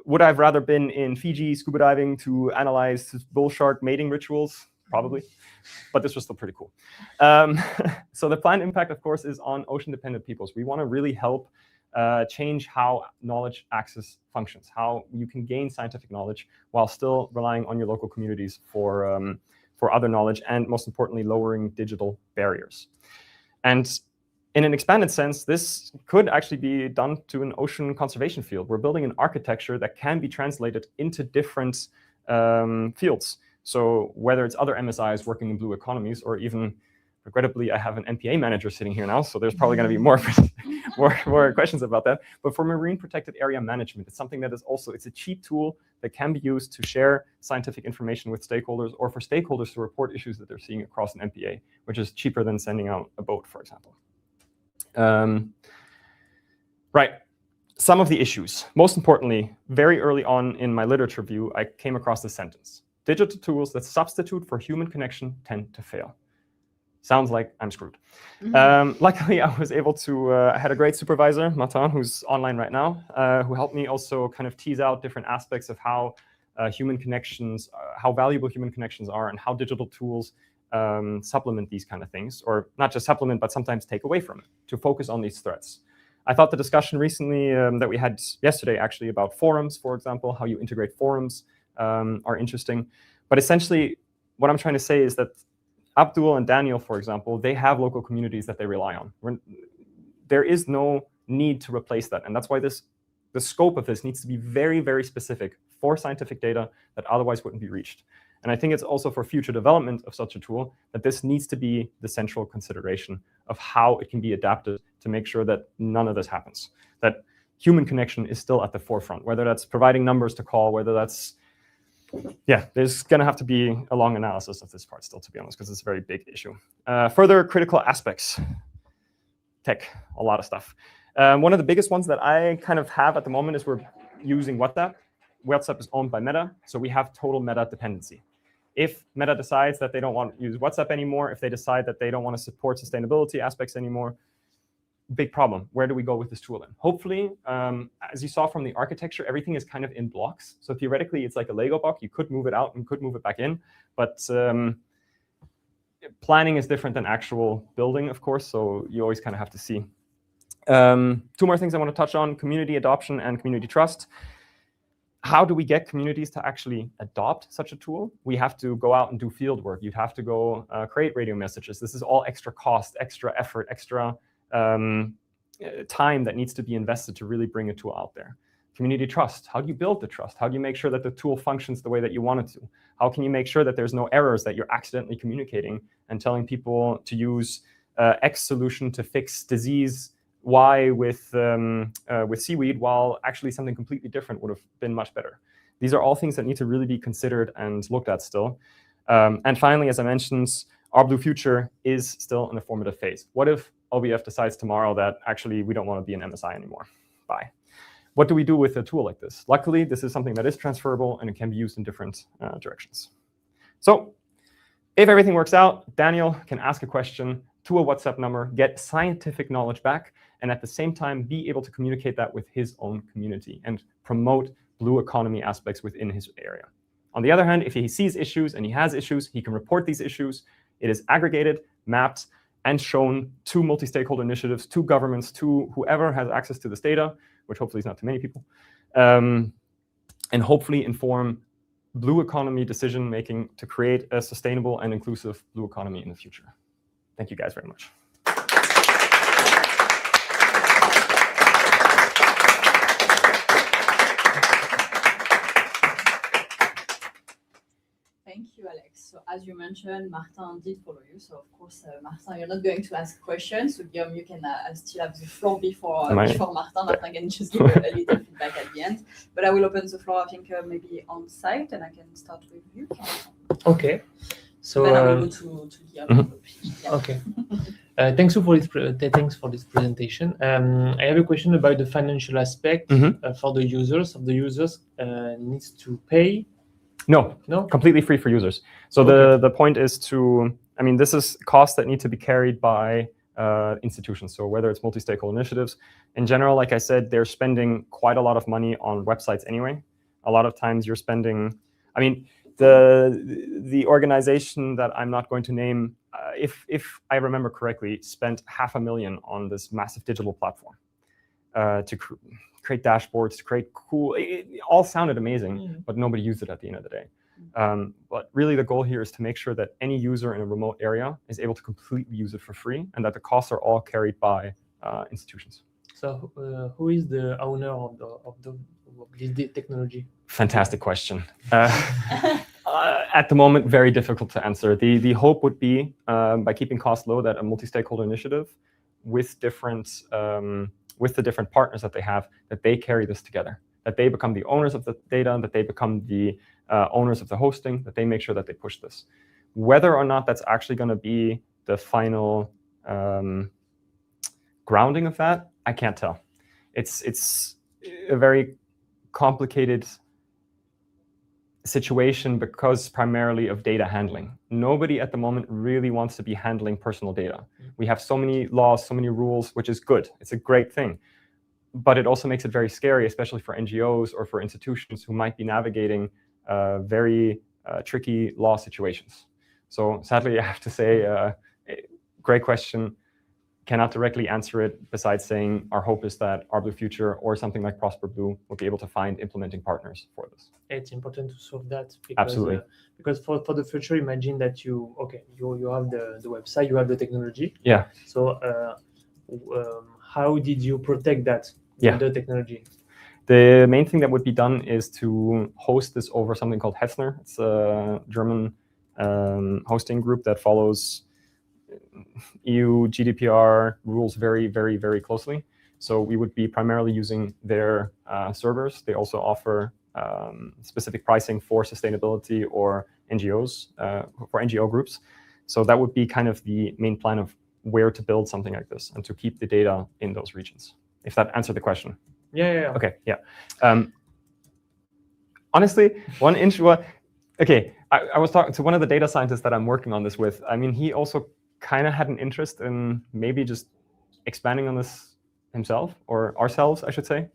Would I have rather been in Fiji scuba diving to analyze bull shark mating rituals? Probably, but this was still pretty cool. So the planned impact, of course, is on ocean-dependent peoples. We want to really help change how knowledge access functions, how you can gain scientific knowledge while still relying on your local communities for other knowledge, and most importantly, lowering digital barriers. And in an expanded sense, this could actually be done to an ocean conservation field. We're building an architecture that can be translated into different fields. So whether it's other MSIs working in blue economies, or even, regrettably, I have an MPA manager sitting here now, so there's probably going to be more questions about that. But for marine protected area management, it's something that is also, it's a cheap tool that can be used to share scientific information with stakeholders, or for stakeholders to report issues that they're seeing across an MPA, which is cheaper than sending out a boat, for example. Right. some of the issues. Most importantly, very early on in my literature review, I came across this sentence: digital tools that substitute for human connection tend to fail. Sounds like I'm screwed. Luckily, I was able to, I had a great supervisor, Martin, who's online right now, who helped me also kind of tease out different aspects of how human connections, how valuable human connections are, and how digital tools supplement these kind of things, or not just supplement, but sometimes take away from it, to focus on these threats. I thought the discussion recently that we had yesterday, actually, about forums, for example, how you integrate forums are interesting. But essentially, what I'm trying to say is that Abdul and Daniel, for example, they have local communities that they rely on. There is no need to replace that. And that's why the scope of this needs to be very, very specific for scientific data that otherwise wouldn't be reached. And I think it's also for future development of such a tool that this needs to be the central consideration of how it can be adapted to make sure that none of this happens, that human connection is still at the forefront, whether that's providing numbers to call, whether that's, yeah, there's going to have to be a long analysis of this part still, to be honest, because it's a very big issue. Further critical aspects, tech, a lot of stuff. One of the biggest ones that I kind of have at the moment is we're using WhatsApp. WhatsApp is owned by Meta, so we have total Meta dependency. If Meta decides that they don't want to use WhatsApp anymore, if they decide that they don't want to support sustainability aspects anymore, big problem. Where do we go with this tool then? Hopefully, as you saw from the architecture, everything is kind of in blocks. So theoretically, it's like a Lego block. You could move it out and could move it back in. But planning is different than actual building, of course. So you always kind of have to see. Two more things I want to touch on: community adoption and community trust. How do we get communities to actually adopt such a tool? We have to go out and do field work. You'd have to go create radio messages. This is all extra cost, extra effort, extra time that needs to be invested to really bring a tool out there. Community trust. How do you build the trust? How do you make sure that the tool functions the way that you want it to? How can you make sure that there's no errors, that you're accidentally communicating and telling people to use X solution to fix disease Y with seaweed, while actually something completely different would have been much better? These are all things that need to really be considered and looked at still. And finally, as I mentioned, our blue future is still in the formative phase. What if OBF decides tomorrow that actually we don't want to be an MSI anymore? Bye. What do we do with a tool like this? Luckily, this is something that is transferable and it can be used in different directions. So if everything works out, Daniel can ask a question to a WhatsApp number, get scientific knowledge back, and at the same time be able to communicate that with his own community and promote blue economy aspects within his area. On the other hand, if he sees issues and he has issues, he can report these issues. It is aggregated, mapped, and shown to multi-stakeholder initiatives, to governments, to whoever has access to this data, which hopefully is not too many people, and hopefully inform blue economy decision-making to create a sustainable and inclusive blue economy in the future. Thank you guys very much. Thank you, Alex. So as you mentioned, Martin did follow you. So of course, Martin, you're not going to ask questions. So Guillaume, you can still have the floor before Martin. Martin can just give a little feedback at the end. But I will open the floor, I think, maybe on site, and I can start with you. Okay. So then I will go to Guillaume. Yeah. Okay. Thanks for this presentation. I have a question about the financial aspect for the users. The users needs to pay. No, completely free for users. So the point is to, I mean, this is costs that need to be carried by institutions. So whether it's multi-stakeholder initiatives, in general, like I said, they're spending quite a lot of money on websites anyway. A lot of times you're spending, I mean, the organization that I'm not going to name, if I remember correctly, spent $500,000 on this massive digital platform to create dashboards, to create cool, it all sounded amazing, but nobody used it at the end of the day. But really the goal here is to make sure that any user in a remote area is able to completely use it for free, and that the costs are all carried by institutions. So who is the owner of this technology? Fantastic question. At the moment, very difficult to answer. The hope would be, by keeping costs low, that a multi-stakeholder initiative with the different partners that they have, that they carry this together, that they become the owners of the data, that they become the owners of the hosting, that they make sure that they push this. Whether or not that's actually going to be the final grounding of that, I can't tell. It's a very complicated situation because primarily of data handling. Nobody at the moment really wants to be handling personal data. We have so many laws, so many rules, which is good. It's a great thing. But it also makes it very scary, especially for NGOs or for institutions who might be navigating very tricky law situations. So sadly, I have to say, great question. Cannot directly answer it besides saying our hope is that Our Blue Future or something like Prosper Blue will be able to find implementing partners for this. It's important to solve that because, Absolutely. Because for the future, imagine that you have the website, you have the technology. Yeah. So how did you protect that with the technology? The main thing that would be done is to host this over something called Hetzner. It's a German hosting group that follows EU GDPR rules very, very, very closely. So we would be primarily using their servers. They also offer specific pricing for sustainability or NGOs, for NGO groups. So that would be kind of the main plan of where to build something like this and to keep the data in those regions, if that answered the question. Yeah. Okay, yeah. Honestly, I was talking to one of the data scientists that I'm working on this with. I mean, he also kind of had an interest in maybe just expanding on this himself, or ourselves, I should say,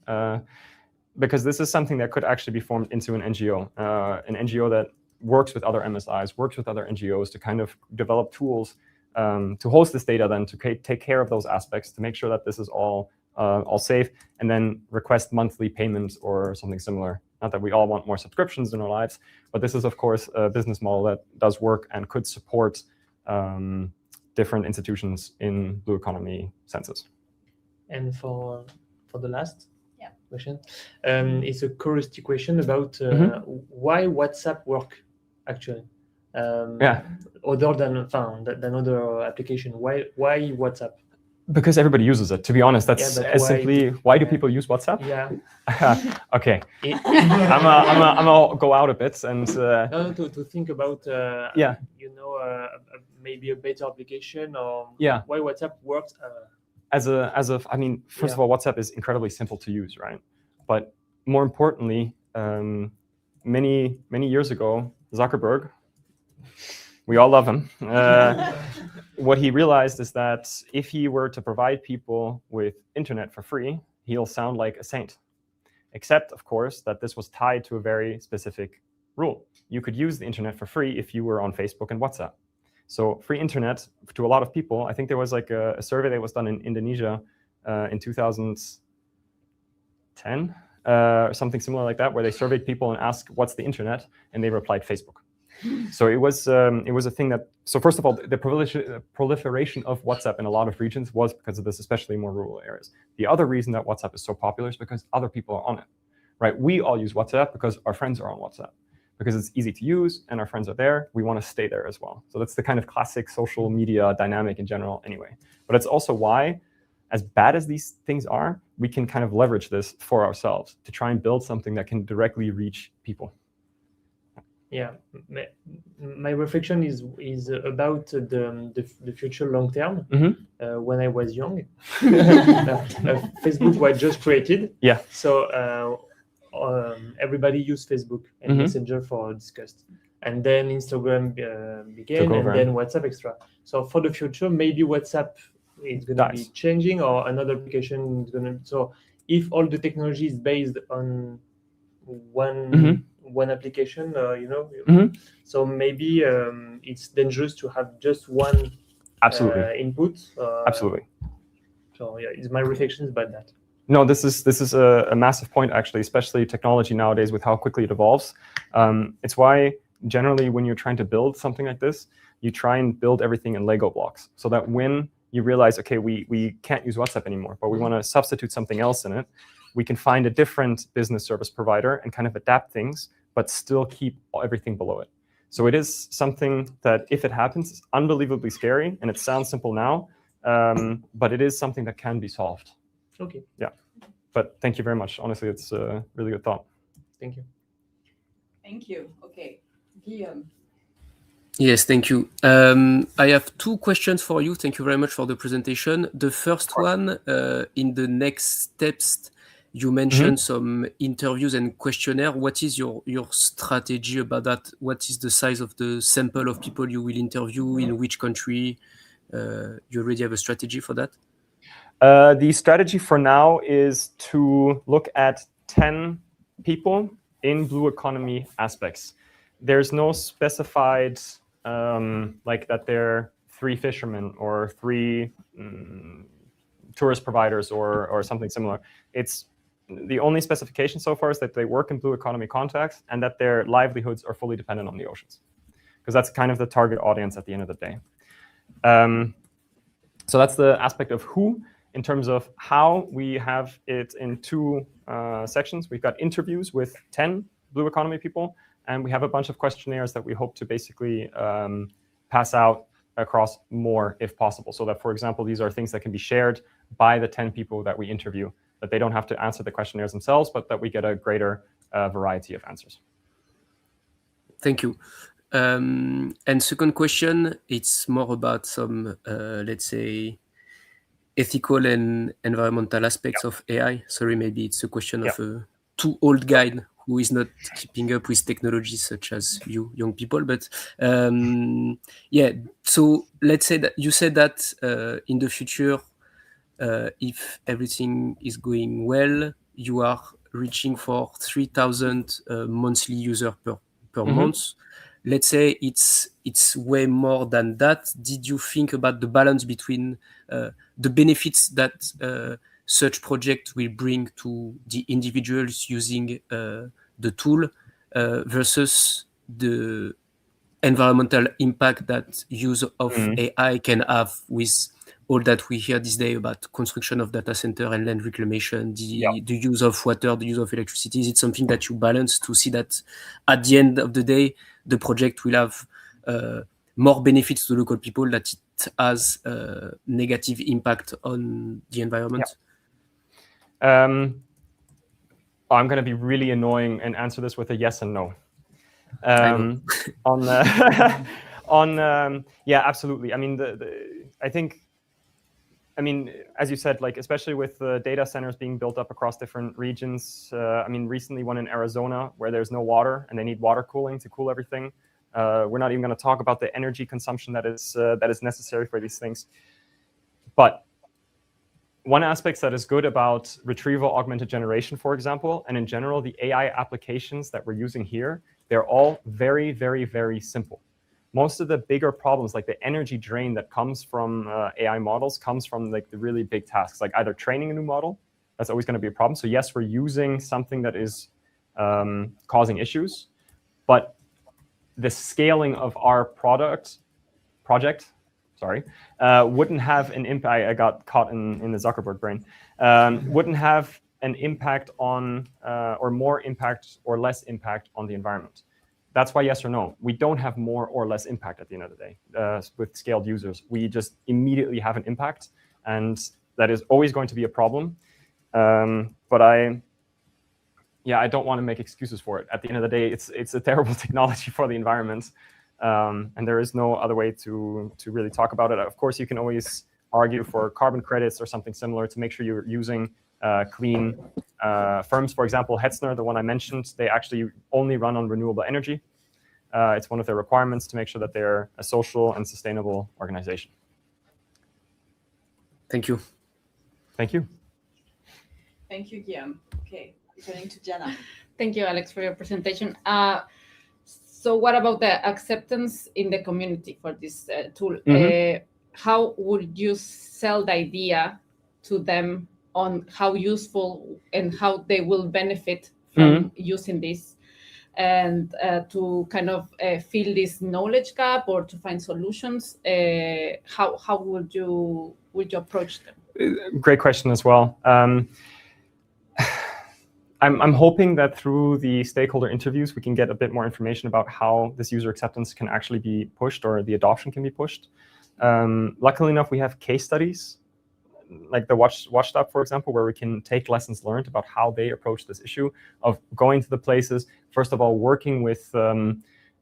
because this is something that could actually be formed into an NGO that works with other MSIs, works with other NGOs to kind of develop tools to host this data, then to take care of those aspects, to make sure that this is all safe, and then request monthly payments or something similar. Not that we all want more subscriptions in our lives, but this is, of course, a business model that does work and could support different institutions in blue economy senses. And for the last question, it's a curiosity question about why WhatsApp work actually. Other than other application, why WhatsApp? Because everybody uses it. To be honest, that's simply why do people use WhatsApp? Yeah. Okay. I'm gonna go out a bit and to think about maybe a better application or why WhatsApp works. I mean, first of all, WhatsApp is incredibly simple to use, right? But more importantly, many years ago, Zuckerberg, we all love him. What he realized is that if he were to provide people with internet for free, he'll sound like a saint. Except, of course, that this was tied to a very specific rule. You could use the internet for free if you were on Facebook and WhatsApp. So free internet to a lot of people, I think there was like a survey that was done in Indonesia in 2010, or something similar like that, where they surveyed people and asked, what's the internet? And they replied, Facebook. So it was a thing that, so first of all, the proliferation of WhatsApp in a lot of regions was because of this, especially in more rural areas. The other reason that WhatsApp is so popular is because other people are on it, right? We all use WhatsApp because our friends are on WhatsApp, because it's easy to use and our friends are there. We want to stay there as well. So that's the kind of classic social media dynamic in general anyway. But it's also why, as bad as these things are, we can kind of leverage this for ourselves to try and build something that can directly reach people. Yeah, my reflection is about the future long term. When I was young, Facebook was just created. Yeah. So everybody used Facebook and Messenger for discussed, and then Instagram began, and then WhatsApp extra. So for the future, maybe WhatsApp is going to be changing, or another application is going to. So if all the technology is based on one application, so maybe it's dangerous to have just one input. Absolutely. So yeah, it's my reflections about that. No, this is a massive point, actually, especially technology nowadays with how quickly it evolves. It's why generally when you're trying to build something like this, you try and build everything in Lego blocks, so that when you realize, okay, we can't use WhatsApp anymore, but we want to substitute something else in it, we can find a different business service provider and kind of adapt things, but still keep everything below it. So it is something that, if it happens, is unbelievably scary, and it sounds simple now, but it is something that can be solved. Okay. Yeah. But thank you very much. Honestly, it's a really good thought. Thank you. Thank you. Okay. Guillaume. Yes, thank you. I have two questions for you. Thank you very much for the presentation. The first one, in the next steps, You mentioned some interviews and questionnaire. What is your strategy about that? What is the size of the sample of people you will interview, in which country? You already have a strategy for that? The strategy for now is to look at 10 people in blue economy aspects. There's no specified, like that they're 3 fishermen or 3 tourist providers or something similar. It's the only specification so far is that they work in blue economy context and that their livelihoods are fully dependent on the oceans, because that's kind of the target audience at the end of the day. So that's the aspect of who. In terms of how, we have it in 2 sections. We've got interviews with 10 blue economy people, and we have a bunch of questionnaires that we hope to basically pass out across more if possible. So that, for example, these are things that can be shared by the 10 people that we interview, that they don't have to answer the questionnaires themselves, but that we get a greater variety of answers. Thank you. And second question, it's more about some, let's say, ethical and environmental aspects of AI. Sorry, maybe it's a question of a too old guy who is not keeping up with technologies such as you young people. But yeah, so let's say that you said that in the future, if everything is going well, you are reaching for 3,000 monthly users per month. Let's say it's way more than that. Did you think about the balance between the benefits that such project will bring to the individuals using the tool versus the environmental impact that use of AI can have with all that we hear this day about construction of data center and land reclamation, the use of water, the use of electricity? Is it something that you balance to see that at the end of the day, the project will have more benefits to local people, that it has a negative impact on the environment? I'm going to be really annoying and answer this with a yes and no. Yeah, absolutely. I mean, I mean, as you said, like, especially with the data centers being built up across different regions. I mean, recently one in Arizona where there's no water and they need water cooling to cool everything. We're not even going to talk about the energy consumption that is necessary for these things. But one aspect that is good about retrieval augmented generation, for example, and in general, the AI applications that we're using here, they're all very, very, very simple. Most of the bigger problems, like the energy drain that comes from AI models, comes from like the really big tasks, like either training a new model. That's always going to be a problem. So yes, we're using something that is causing issues, but the scaling of our project, wouldn't have an impact. I got caught in the Zuckerberg brain. Wouldn't have an impact on, or more impact or less impact on the environment. That's why yes or no. We don't have more or less impact at the end of the day with scaled users. We just immediately have an impact, and that is always going to be a problem. But I don't want to make excuses for it. At the end of the day, it's a terrible technology for the environment, and there is no other way to really talk about it. Of course, you can always argue for carbon credits or something similar to make sure you're using clean firms. For example, Hetzner, the one I mentioned, they actually only run on renewable energy. It's one of their requirements to make sure that they're a social and sustainable organization. Thank you. Thank you. Thank you, Guillaume. Okay, returning to Diana. Thank you, Alex, for your presentation. So what about the acceptance in the community for this tool? How would you sell the idea to them on how useful and how they will benefit from using this, and to kind of fill this knowledge gap or to find solutions? How would you approach them? Great question as well. I'm hoping that through the stakeholder interviews, we can get a bit more information about how this user acceptance can actually be pushed, or the adoption can be pushed. Luckily enough, we have case studies, like the Watchdog, for example, where we can take lessons learned about how they approach this issue of going to the places, first of all, working with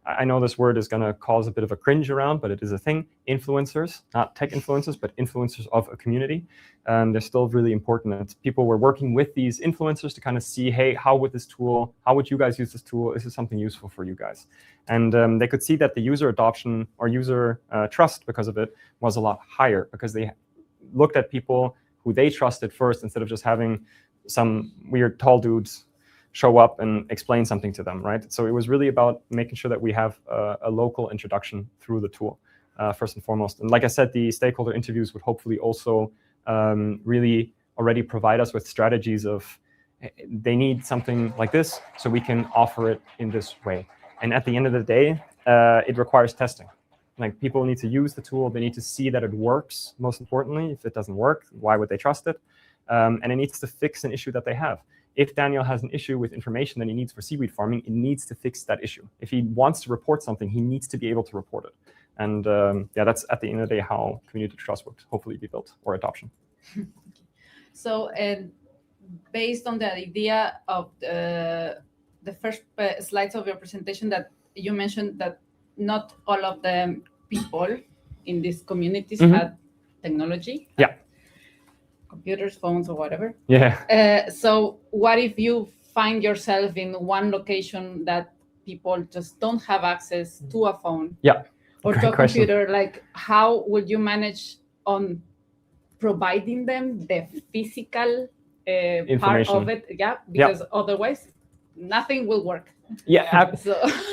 I know this word is going to cause a bit of a cringe around, but it is a thing. Influencers, not tech influencers, but influencers of a community. They're still really important. And people were working with these influencers to kind of see, hey, how would you guys use this tool? Is this something useful for you guys? And they could see that the user adoption or user trust because of it was a lot higher, because they looked at people who they trusted first, instead of just having some weird tall dudes show up and explain something to them, right? So it was really about making sure that we have a local introduction through the tool, first and foremost. And like I said, the stakeholder interviews would hopefully also really already provide us with strategies of, they need something like this, so we can offer it in this way. And at the end of the day, it requires testing. Like, people need to use the tool, they need to see that it works, most importantly. If it doesn't work, why would they trust it? And it needs to fix an issue that they have. If Daniel has an issue with information that he needs for seaweed farming, it needs to fix that issue. If he wants to report something, he needs to be able to report it. And yeah, that's at the end of the day how community trust would hopefully be built, or adoption. So, based on the idea of the first slides of your presentation, that you mentioned that not all of the people in these communities had technology. Yeah. Computers, phones, or whatever. Yeah. So what if you find yourself in one location that people just don't have access to a phone? Yeah. Or to a computer? Like, how would you manage on providing them the physical part of it? Yeah, because otherwise nothing will work. Yeah,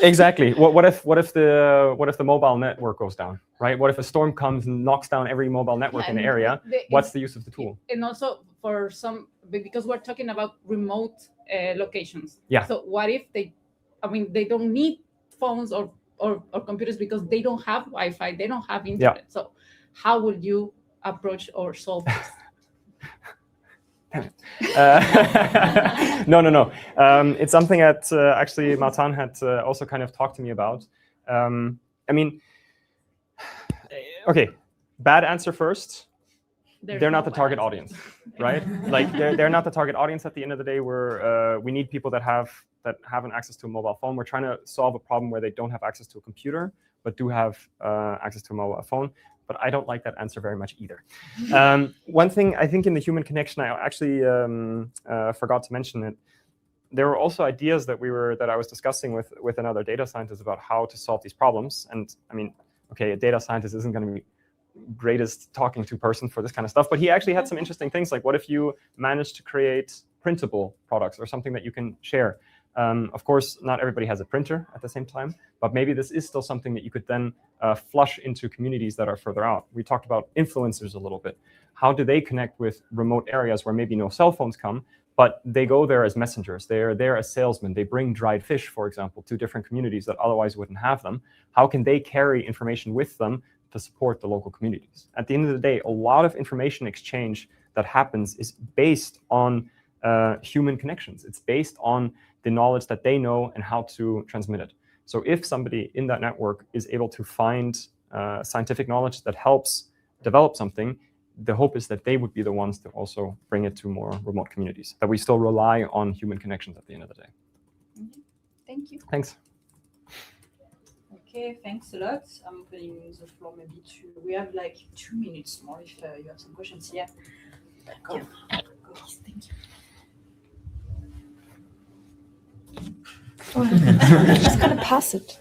exactly. What if the mobile network goes down, right? What if a storm comes and knocks down every mobile network in the area? What's the use of the tool? And also for some, because we're talking about remote locations. Yeah. So what if they don't need phones or computers because they don't have Wi-Fi, they don't have internet. Yeah. So how would you approach or solve this? No. It's something that actually Martin had also kind of talked to me about. I mean, okay, bad answer first. They're not the target audience, right? Like, they're not the target audience at the end of the day. We need people that have an access to a mobile phone. We're trying to solve a problem where they don't have access to a computer, but do have access to a mobile phone. But I don't like that answer very much either. One thing I think in the human connection, I actually forgot to mention it. There were also ideas that I was discussing with another data scientist about how to solve these problems. And I mean, okay, a data scientist isn't going to be greatest talking to person for this kind of stuff, but he actually had some interesting things, like, what if you managed to create printable products or something that you can share? Of course, not everybody has a printer at the same time, but maybe this is still something that you could then flush into communities that are further out. We talked about influencers a little bit. How do they connect with remote areas where maybe no cell phones come, but they go there as messengers? They're there as salesmen. They bring dried fish, for example, to different communities that otherwise wouldn't have them. How can they carry information with them to support the local communities? At the end of the day, a lot of information exchange that happens is based on human connections. It's based on the knowledge that they know and how to transmit it. So if somebody in that network is able to find scientific knowledge that helps develop something, the hope is that they would be the ones to also bring it to more remote communities, that we still rely on human connections at the end of the day. Thank you. Thanks. Okay, thanks a lot. I'm opening the floor maybe to, we have like 2 minutes more if you have some questions here. Go. Thank you. I'm just gonna pass it.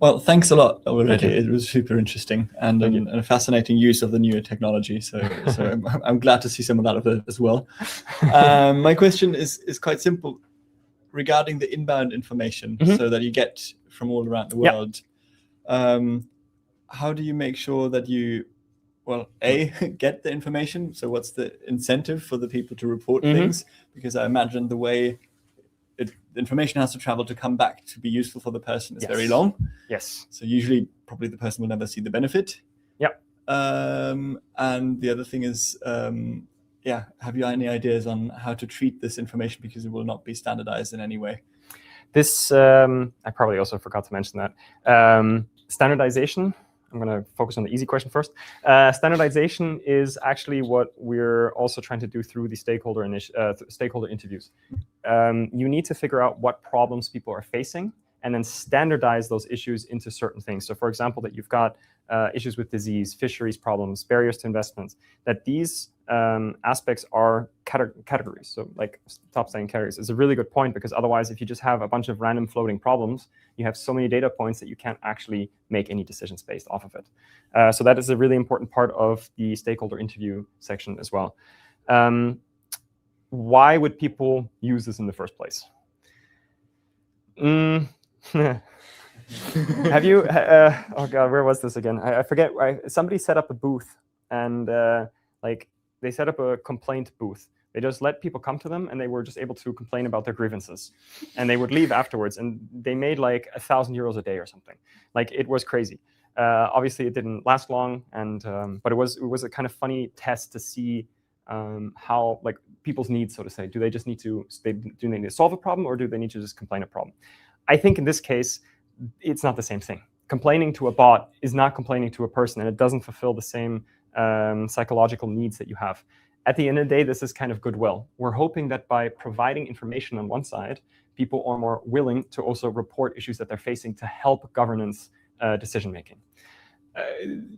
Well, thanks a lot already. It was super interesting and a fascinating use of the newer technology. So I'm glad to see some of that as well. My question is quite simple regarding the inbound information, so that you get from all around the world. How do you make sure that you, well, A, get the information? So what's the incentive for the people to report things? Because I imagine the way the information has to travel to come back to be useful for the person is very long. Yes. So usually probably the person will never see the benefit. Yep. And the other thing is, have you any ideas on how to treat this information, because it will not be standardized in any way? This, I probably also forgot to mention that. Standardization, I'm going to focus on the easy question first. Standardization is actually what we're also trying to do through the stakeholder interviews. You need to figure out what problems people are facing and then standardize those issues into certain things. So for example, that you've got issues with disease, fisheries problems, barriers to investments, that these aspects are categories. So like top saying categories is a really good point, because otherwise if you just have a bunch of random floating problems, you have so many data points that you can't actually make any decisions based off of it. So that is a really important part of the stakeholder interview section as well. Why would people use this in the first place? Have you, oh God, where was this again? I forget. Somebody set up a booth, and like they set up a complaint booth. They just let people come to them, and they were just able to complain about their grievances. And they would leave afterwards, and they made like €1,000 a day or something. Like, it was crazy. Obviously, it didn't last long, and but it was a kind of funny test to see how, like, people's needs, so to say. Do they just need to, do they need to solve a problem, or do they need to just complain a problem? I think in this case, it's not the same thing. Complaining to a bot is not complaining to a person, and it doesn't fulfill the same psychological needs that you have. At the end of the day, this is kind of goodwill. We're hoping that by providing information on one side, people are more willing to also report issues that they're facing to help governance decision-making.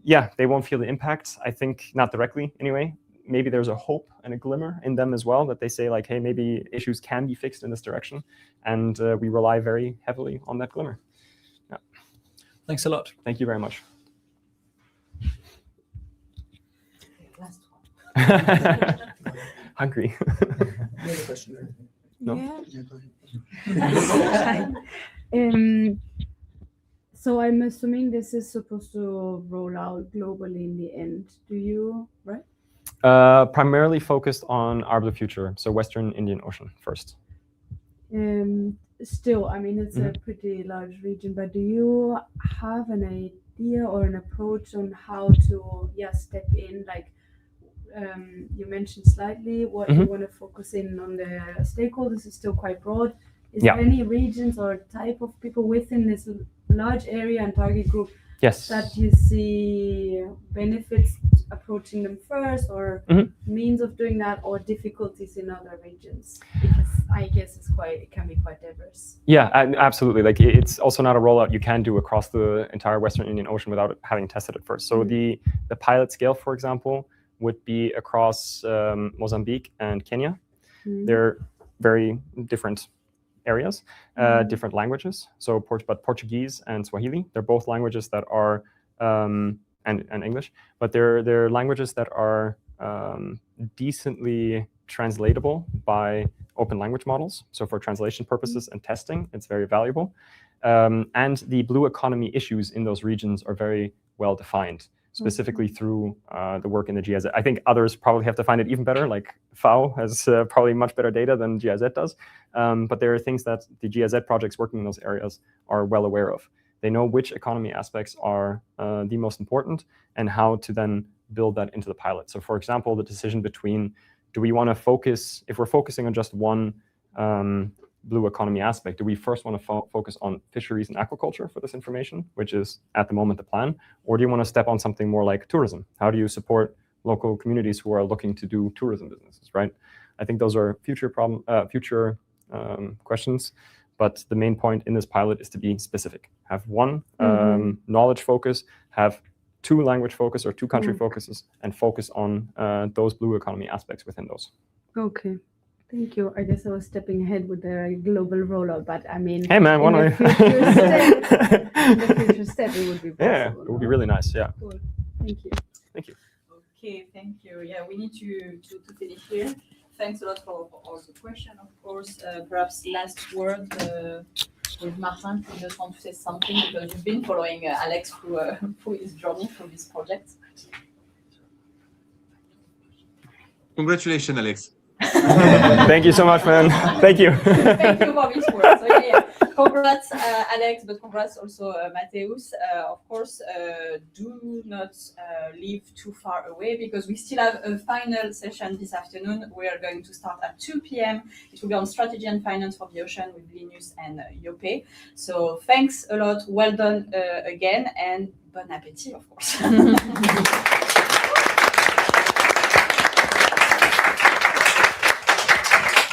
Yeah, they won't feel the impact, I think, not directly anyway. Maybe there's a hope and a glimmer in them as well, that they say like, hey, maybe issues can be fixed in this direction. And we rely very heavily on that glimmer. Yeah. Thanks a lot. Thank you very much. Hungry. No? Yeah. So I'm assuming this is supposed to roll out globally in the end. Do you, right? Primarily focused on our blue future, so Western Indian Ocean first. Still, I mean, it's a pretty large region, but do you have an idea or an approach on how to, step in? Like, you mentioned slightly what you want to focus in on. The stakeholders is still quite broad. Is there any regions or type of people within this large area and target group that you see benefits approaching them first, or means of doing that, or difficulties in other regions? Because I guess it can be quite diverse. Yeah, absolutely. Like, it's also not a rollout you can do across the entire Western Indian Ocean without having tested it first. So the pilot scale, for example, would be across Mozambique and Kenya. They're very different areas, different languages. So, but Portuguese and Swahili, they're both languages that are, and English, but they're languages that are decently translatable by open language models. So for translation purposes and testing, it's very valuable. And the blue economy issues in those regions are very well defined, specifically through the work in the GIZ. I think others probably have defined it even better, like FAO has probably much better data than GIZ does. But there are things that the GIZ projects working in those areas are well aware of. They know which economy aspects are the most important and how to then build that into the pilot. So for example, the decision between, do we want to focus, if we're focusing on just one blue economy aspect, do we first want to focus on fisheries and aquaculture for this information, which is at the moment the plan, or do you want to step on something more like tourism? How do you support local communities who are looking to do tourism businesses, right? I think those are future questions, but the main point in this pilot is to be specific. Have one knowledge focus, have 2 language focus or 2 country focuses, and focus on those blue economy aspects within those. Okay. Thank you. I guess I was stepping ahead with the global rollout, but I mean, hey man, in the future step, it would be possible. Yeah, it would be really nice. Yeah. Cool. Thank you. Thank you. Okay, thank you. Yeah, we need to finish here. Thanks a lot for all the questions, of course. Perhaps last word with Martin, if you just want to say something, because you've been following Alex through his journey through this project. Congratulations, Alex. Thank you so much, man. Thank you. Thank you for this work. So yeah, congrats, Alex, but congrats also, Mateusz. Of course, do not leave too far away, because we still have a final session this afternoon. We are going to start at 2 p.m. It will be on strategy and finance for the ocean with Linus and Jope. So thanks a lot. Well done again, and bon appétit, of course.